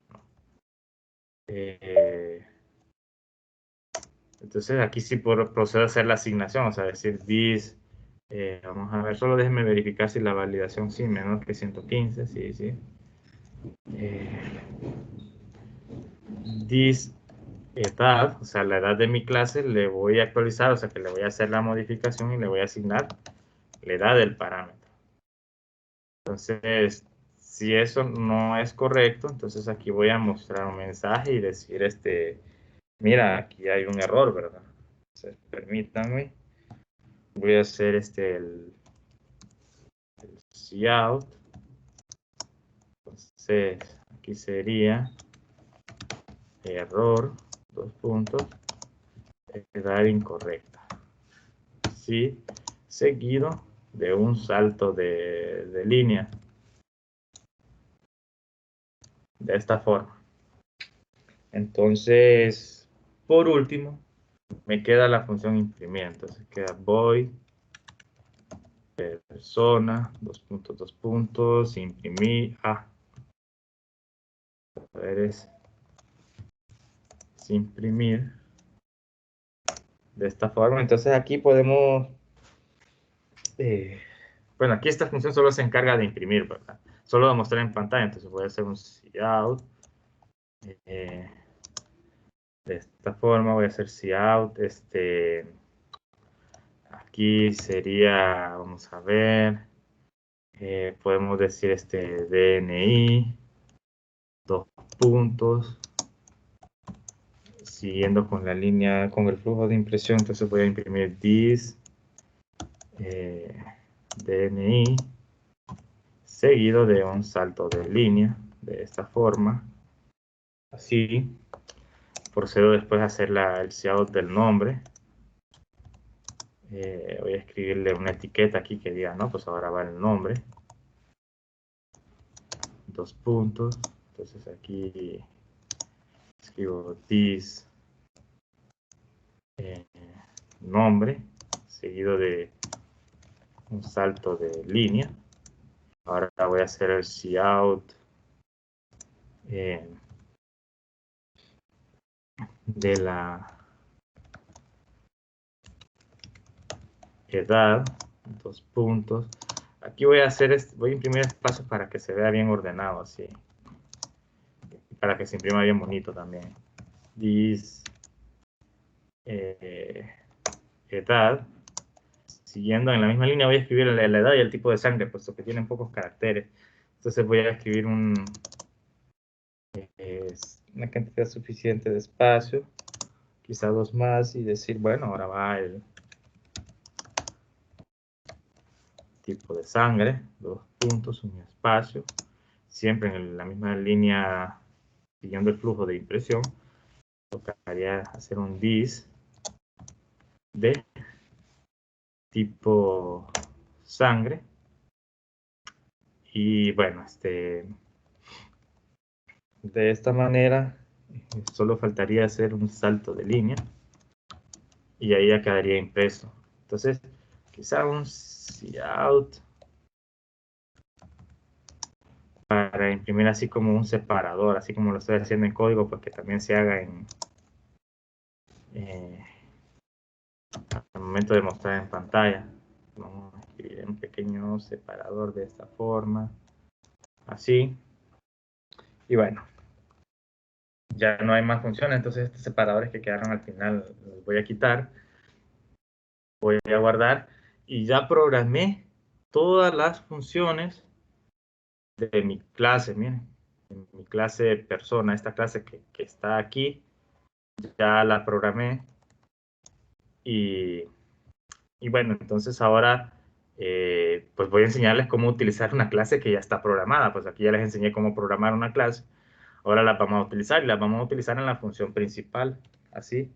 eh, entonces aquí sí procedo a hacer la asignación, o sea, decir this, vamos a ver, solo déjenme verificar si la validación sí, menor que 115, sí, sí. This edad, o sea, la edad de mi clase, le voy a actualizar, o sea, que le voy a hacer la modificación y le voy a asignar la edad del parámetro. Entonces, si eso no es correcto, entonces aquí voy a mostrar un mensaje y decir, mira, aquí hay un error, ¿verdad? Entonces, permítanme, voy a hacer el cout. Entonces, aquí sería error, dos puntos, edad incorrecta. Sí, seguido de un salto de línea. De esta forma. Entonces, por último, me queda la función imprimir. Entonces queda void persona, dos puntos, imprimir. A ver, es imprimir de esta forma. Entonces aquí podemos, bueno, aquí esta función solo se encarga de imprimir, ¿verdad? Solo de mostrar en pantalla. Entonces voy a hacer un cout. De esta forma voy a hacer cout. Aquí sería, vamos a ver. Podemos decir DNI, dos puntos, siguiendo con la línea, con el flujo de impresión. Entonces voy a imprimir this DNI, seguido de un salto de línea, de esta forma. Así procedo después a hacer el cout del nombre. Voy a escribirle una etiqueta aquí que diga, no, pues ahora va el nombre. 2 puntos. Entonces aquí escribo this nombre, seguido de un salto de línea. Ahora voy a hacer el cout de la edad, 2 puntos. Aquí voy a voy a imprimir espacios para que se vea bien ordenado, así. Para que se imprima bien bonito también. This edad. Siguiendo en la misma línea voy a escribir la edad y el tipo de sangre, puesto que tienen pocos caracteres. Entonces voy a escribir una cantidad suficiente de espacio, quizá 2 más, y decir, bueno, ahora va el tipo de sangre, 2 puntos, un espacio, siempre en la misma línea, siguiendo el flujo de impresión. Tocaría hacer un this de tipo sangre, y bueno, de esta manera solo faltaría hacer un salto de línea y ahí ya quedaría impreso. Entonces quizá un cout para imprimir así como un separador, así como lo estoy haciendo en código, pues que también se haga al momento de mostrar en pantalla. Vamos a escribir un pequeño separador de esta forma, así. Y bueno, ya no hay más funciones, entonces estos separadores que quedaron al final los voy a quitar, voy a guardar y ya programé todas las funciones de mi clase. Miren, mi clase persona, esta clase que está aquí, ya la programé y bueno, entonces ahora pues voy a enseñarles cómo utilizar una clase que ya está programada. Pues aquí ya les enseñé cómo programar una clase, ahora la vamos a utilizar y la vamos a utilizar en la función principal, así,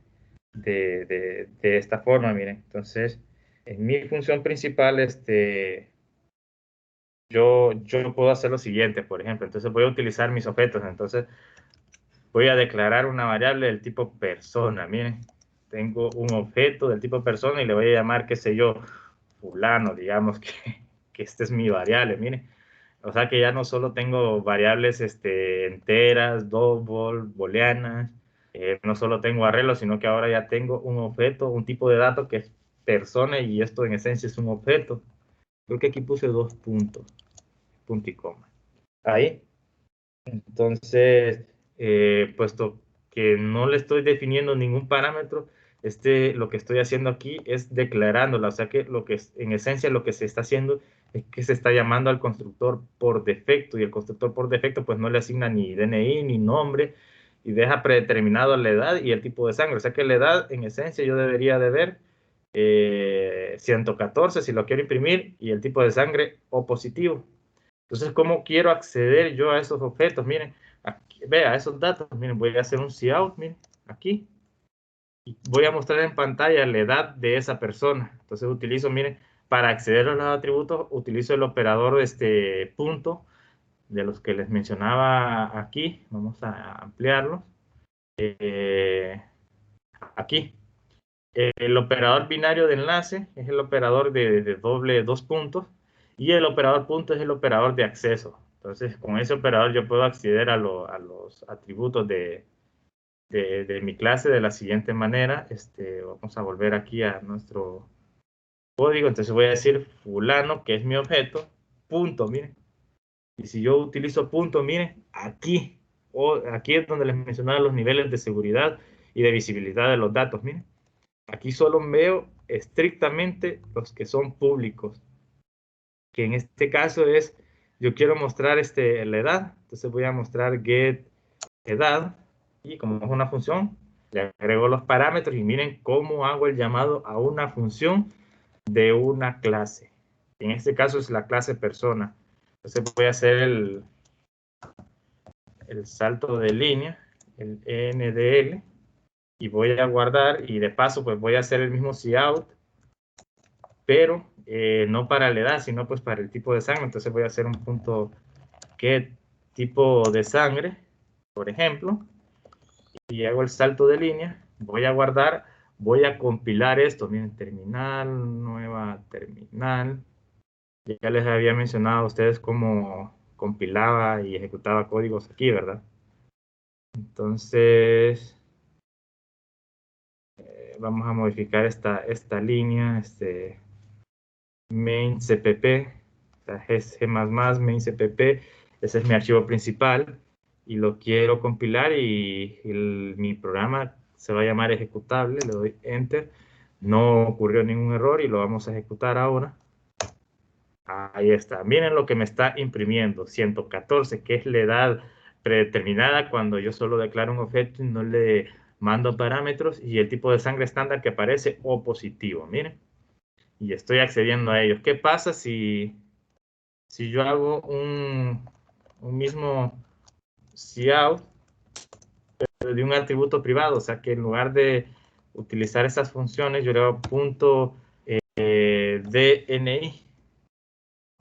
de esta forma. Miren, entonces en mi función principal yo puedo hacer lo siguiente, por ejemplo. Entonces voy a utilizar mis objetos. Entonces voy a declarar una variable del tipo persona. Miren, tengo un objeto del tipo persona y le voy a llamar, qué sé yo, fulano, digamos que esta es mi variable. Miren, o sea que ya no solo tengo variables enteras, double, booleanas, no solo tengo arreglos, sino que ahora ya tengo un objeto, un tipo de dato que es persona, y esto en esencia es un objeto. Creo que aquí puse 2 puntos, punto y coma. Ahí. Entonces, puesto que no le estoy definiendo ningún parámetro, lo que estoy haciendo aquí es declarándola. O sea que en esencia lo que se está haciendo es que se está llamando al constructor por defecto, y el constructor por defecto pues no le asigna ni DNI ni nombre, y deja predeterminado la edad y el tipo de sangre. O sea que la edad en esencia yo debería de ver 114 si lo quiero imprimir, y el tipo de sangre O positivo. Entonces, ¿cómo quiero acceder yo a esos objetos? Miren, aquí, vea esos datos. Miren, voy a hacer un cout, miren, aquí. Y voy a mostrar en pantalla la edad de esa persona. Entonces utilizo, miren, para acceder a los atributos, utilizo el operador de punto, de los que les mencionaba aquí. Vamos a ampliarlo. Aquí. El operador binario de enlace es el operador de doble 2 puntos, y el operador punto es el operador de acceso. Entonces, con ese operador yo puedo acceder a los atributos de mi clase de la siguiente manera. Vamos a volver aquí a nuestro código. Entonces voy a decir fulano, que es mi objeto, punto, miren. Y si yo utilizo punto, miren, aquí es donde les mencionaba los niveles de seguridad y de visibilidad de los datos, miren. Aquí solo veo estrictamente los que son públicos, que en este caso es, yo quiero mostrar la edad. Entonces voy a mostrar get edad, y como es una función, le agrego los parámetros, y miren cómo hago el llamado a una función de una clase. En este caso es la clase persona. Entonces voy a hacer el salto de línea el NDL, y voy a guardar, y de paso pues voy a hacer el mismo cout, pero no para la edad, sino pues para el tipo de sangre. Entonces voy a hacer un punto get tipo de sangre, por ejemplo, y hago el salto de línea, voy a guardar, voy a compilar esto, miren, terminal, nueva terminal. Ya les había mencionado a ustedes cómo compilaba y ejecutaba códigos aquí, ¿verdad? Entonces, vamos a modificar esta línea, main cpp, o sea, G++, main cpp, ese es mi archivo principal, y lo quiero compilar, y mi programa se va a llamar ejecutable, le doy enter, no ocurrió ningún error y lo vamos a ejecutar ahora. Ahí está, miren lo que me está imprimiendo, 114, que es la edad predeterminada cuando yo solo declaro un objeto y no le mando parámetros, y el tipo de sangre estándar que aparece O positivo, miren, y estoy accediendo a ellos. ¿Qué pasa si yo hago un mismo cout de un atributo privado? O sea, que en lugar de utilizar esas funciones, yo le hago punto DNI.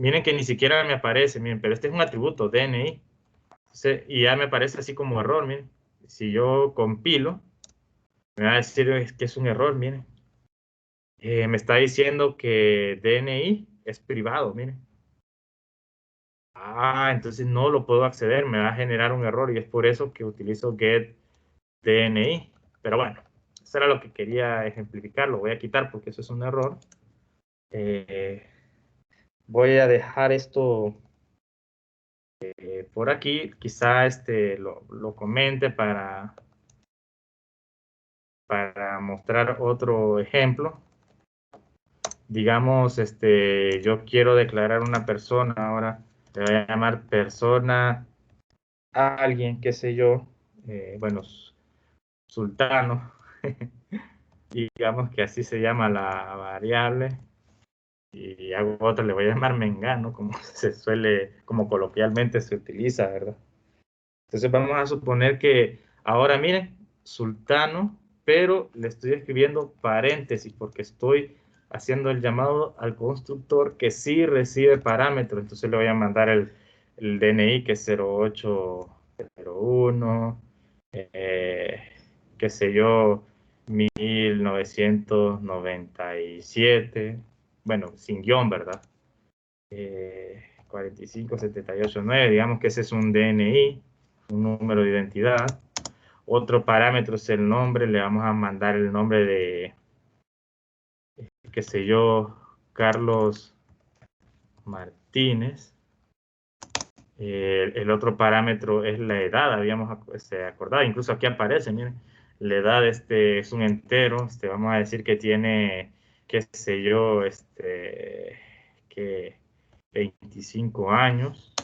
Miren que ni siquiera me aparece, miren, pero este es un atributo DNI. Entonces, y ya me aparece así como error, miren. Si yo compilo, me va a decir que es un error, miren. Me está diciendo que DNI es privado, miren. Entonces no lo puedo acceder, me va a generar un error, y es por eso que utilizo get DNI. Pero bueno, eso era lo que quería ejemplificar, lo voy a quitar porque eso es un error. Voy a dejar esto por aquí, quizá lo comente para mostrar otro ejemplo. Digamos, yo quiero declarar una persona, ahora le voy a llamar persona a alguien, qué sé yo, bueno, sultano, digamos que así se llama la variable, y hago otra, le voy a llamar mengano, como se suele, como coloquialmente se utiliza, ¿verdad? Entonces vamos a suponer que ahora miren, sultano, pero le estoy escribiendo paréntesis porque estoy haciendo el llamado al constructor que sí recibe parámetros. Entonces le voy a mandar el DNI, que es 0801, qué sé yo, 1997, bueno, sin guión, ¿verdad? 45789, digamos que ese es un DNI, un número de identidad. Otro parámetro es el nombre, le vamos a mandar el nombre de, qué sé yo, Carlos Martínez. El otro parámetro es la edad, habíamos acordado, incluso aquí aparece, miren, la edad es un entero, vamos a decir que tiene, qué sé yo, que 25 años.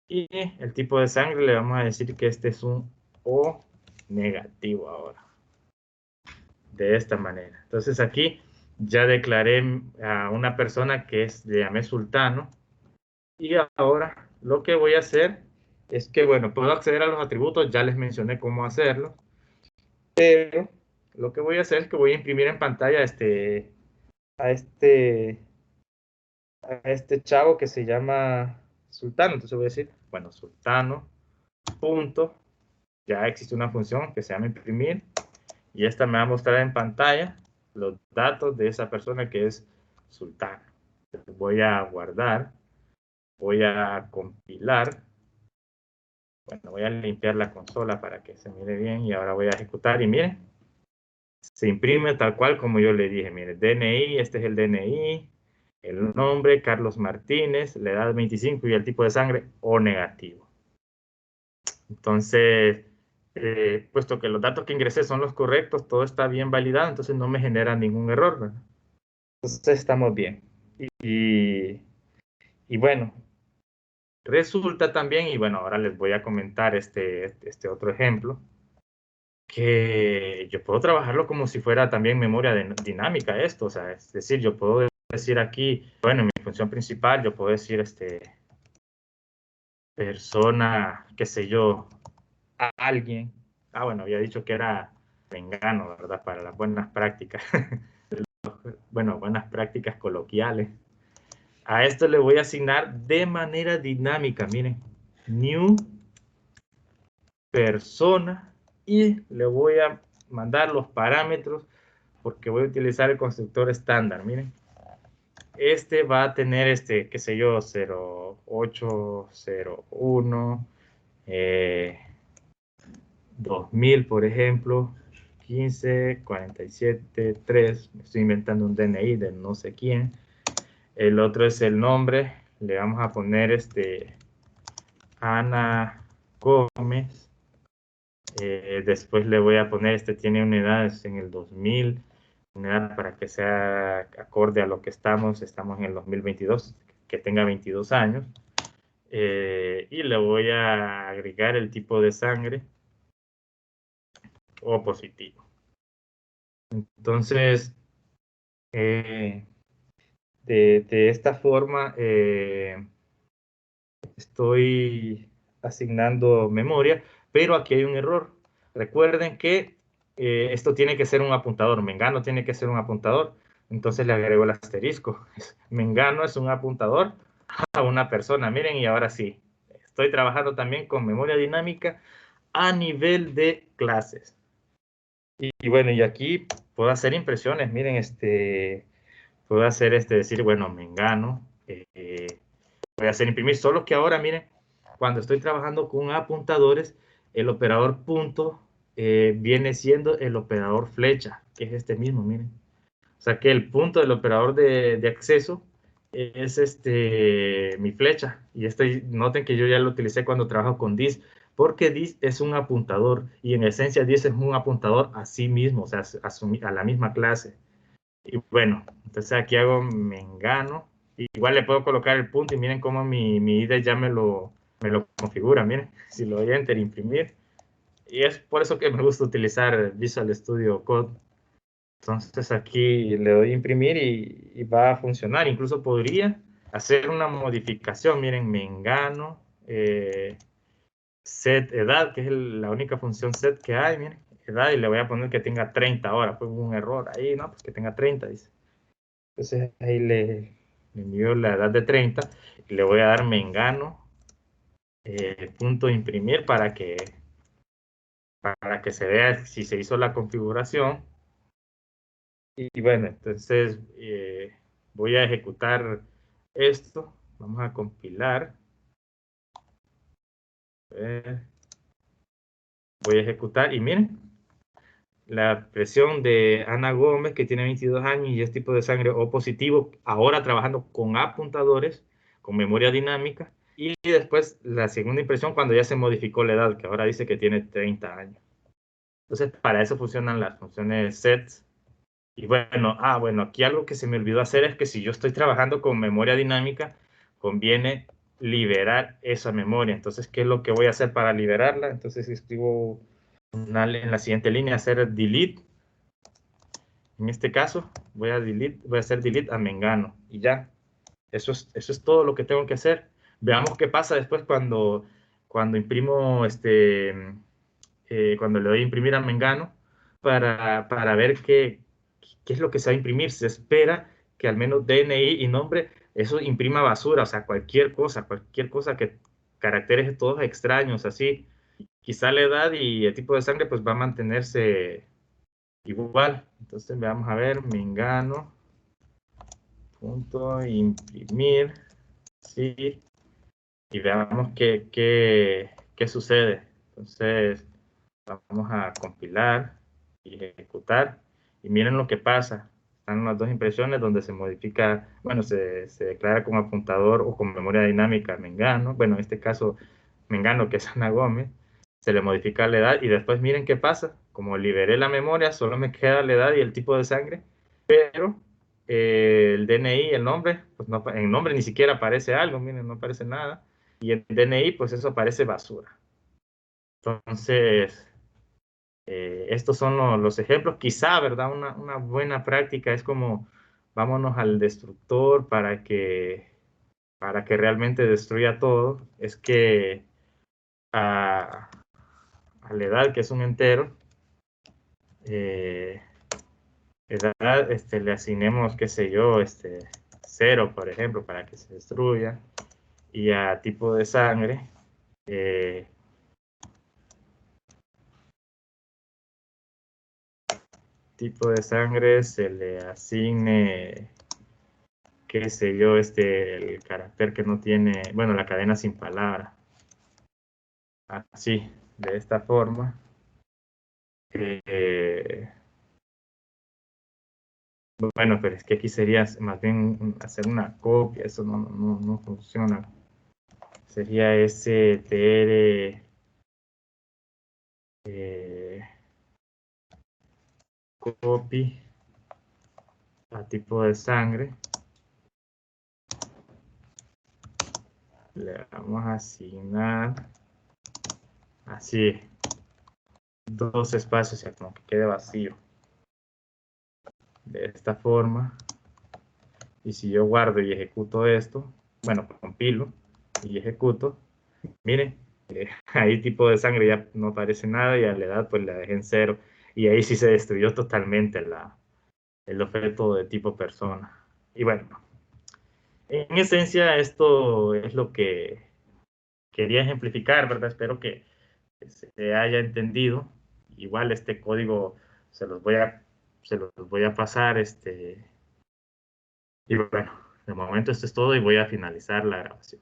Y el tipo de sangre le vamos a decir que este es un O negativo ahora, de esta manera. Entonces aquí ya declaré a una persona que le llamé sultano, y ahora lo que voy a hacer es que, bueno, puedo acceder a los atributos, ya les mencioné cómo hacerlo, pero lo que voy a hacer es que voy a imprimir en pantalla a este chavo que se llama sultano. Entonces voy a decir, bueno, sultano, punto, ya existe una función que se llama imprimir, y esta me va a mostrar en pantalla los datos de esa persona que es sultano. Voy a guardar, voy a compilar, bueno, voy a limpiar la consola para que se mire bien, y ahora voy a ejecutar, y miren, se imprime tal cual como yo le dije. Mire, DNI, este es el DNI, el nombre, Carlos Martínez, la edad 25 y el tipo de sangre O negativo. Entonces, puesto que los datos que ingresé son los correctos, todo está bien validado, entonces no me genera ningún error, ¿verdad? Entonces estamos bien. Y bueno, resulta también, y bueno, ahora les voy a comentar este otro ejemplo, que yo puedo trabajarlo como si fuera también memoria dinámica esto, o sea, es decir, yo puedo decir aquí, bueno, en mi función principal, yo puedo decir persona, qué sé yo, a alguien, bueno, había dicho que era mengano, ¿verdad? Para las buenas prácticas. Bueno, buenas prácticas coloquiales. A esto le voy a asignar de manera dinámica, miren, new persona, y le voy a mandar los parámetros porque voy a utilizar el constructor estándar, miren. Este va a tener qué sé yo, 0801, 2000, por ejemplo, 15, 47, 3, me estoy inventando un DNI de no sé quién. El otro es el nombre, le vamos a poner Ana Gómez. Después le voy a poner, tiene unidades en el 2000, unidad para que sea acorde a lo que estamos en el 2022, que tenga 22 años. Y le voy a agregar el tipo de sangre O positivo. Entonces, de esta forma, estoy asignando memoria, pero aquí hay un error. Recuerden que esto tiene que ser un apuntador. Mengano tiene que ser un apuntador. Entonces le agrego el asterisco. Mengano es un apuntador a una persona. Miren, y ahora sí, estoy trabajando también con memoria dinámica a nivel de clases. Y bueno, y aquí puedo hacer impresiones. Miren, puedo hacer decir, bueno, Mengano. Voy a hacer imprimir, solo que ahora, miren, cuando estoy trabajando con apuntadores, el operador punto viene siendo el operador flecha, que es este mismo, miren. O sea que el punto del operador de acceso es mi flecha. Y noten que yo ya lo utilicé cuando trabajo con dis, porque dis es un apuntador, y en esencia dis es un apuntador a sí mismo, o sea, a la misma clase. Y bueno, entonces aquí hago Mengano. Igual le puedo colocar el punto y miren cómo mi IDE ya me lo configura. Miren, si lo doy a Enter, imprimir. Y es por eso que me gusta utilizar Visual Studio Code. Entonces aquí le doy a imprimir y va a funcionar. Incluso podría hacer una modificación. Miren, Mengano, set edad, que es la única función set que hay. Miren, edad, y le voy a poner que tenga 30 ahora. Fue un error ahí, ¿no? Pues que tenga 30, dice. Entonces ahí le envío la edad de 30 y le voy a dar Mengano, punto imprimir para que se vea si se hizo la configuración. Y bueno, entonces voy a ejecutar esto. Vamos a compilar. Voy a ejecutar y miren, la presión de Ana Gómez, que tiene 22 años y es tipo de sangre O positivo, ahora trabajando con apuntadores, con memoria dinámica. Y después la segunda impresión cuando ya se modificó la edad, que ahora dice que tiene 30 años. Entonces, para eso funcionan las funciones sets. Y bueno, bueno, aquí algo que se me olvidó hacer es que si yo estoy trabajando con memoria dinámica, conviene liberar esa memoria. Entonces, ¿qué es lo que voy a hacer para liberarla? Entonces, escribo en la siguiente línea, hacer delete. En este caso, voy a hacer delete a Mengano. Y ya, eso es todo lo que tengo que hacer. Veamos qué pasa después cuando imprimo, cuando le doy a imprimir a Mengano, para ver qué es lo que se va a imprimir. Se espera que al menos DNI y nombre, eso imprima basura, o sea, cualquier cosa que caracteres todos extraños, así. Quizá la edad y el tipo de sangre pues va a mantenerse igual. Entonces vamos a ver, Mengano, punto imprimir, sí, y veamos qué sucede. Entonces vamos a compilar y ejecutar, y miren lo que pasa. Están las dos impresiones donde se modifica, bueno, se declara como apuntador o con memoria dinámica Mengano, bueno, en este caso Mengano, que es Ana Gómez, se le modifica la edad, y después miren qué pasa. Como liberé la memoria, solo me queda la edad y el tipo de sangre, pero el DNI, el nombre, pues no, en nombre ni siquiera aparece algo, miren, no aparece nada, y en DNI, pues eso aparece basura. Entonces, estos son los ejemplos. Quizá, ¿verdad? Una buena práctica es como vámonos al destructor para que realmente destruya todo. Es que a la edad, que es un entero, edad, le asignemos, qué sé yo, 0, por ejemplo, para que se destruya. Y a tipo de sangre, se le asigne, qué sé yo, el carácter que no tiene, bueno, la cadena sin palabra. Así, de esta forma. Bueno, pero es que aquí sería más bien hacer una copia, eso no funciona. Sería str copy a tipo de sangre. Le vamos a asignar así 2 espacios, o sea, como que quede vacío. De esta forma. Y si yo guardo y ejecuto esto, bueno, compilo y ejecuto, miren, ahí tipo de sangre ya no aparece nada y a la edad pues la dejé en 0. Y ahí sí se destruyó totalmente el objeto de tipo persona. Y bueno, en esencia esto es lo que quería ejemplificar, ¿verdad? Espero que se haya entendido. Igual este código se los voy a pasar, y bueno, de momento esto es todo y voy a finalizar la grabación.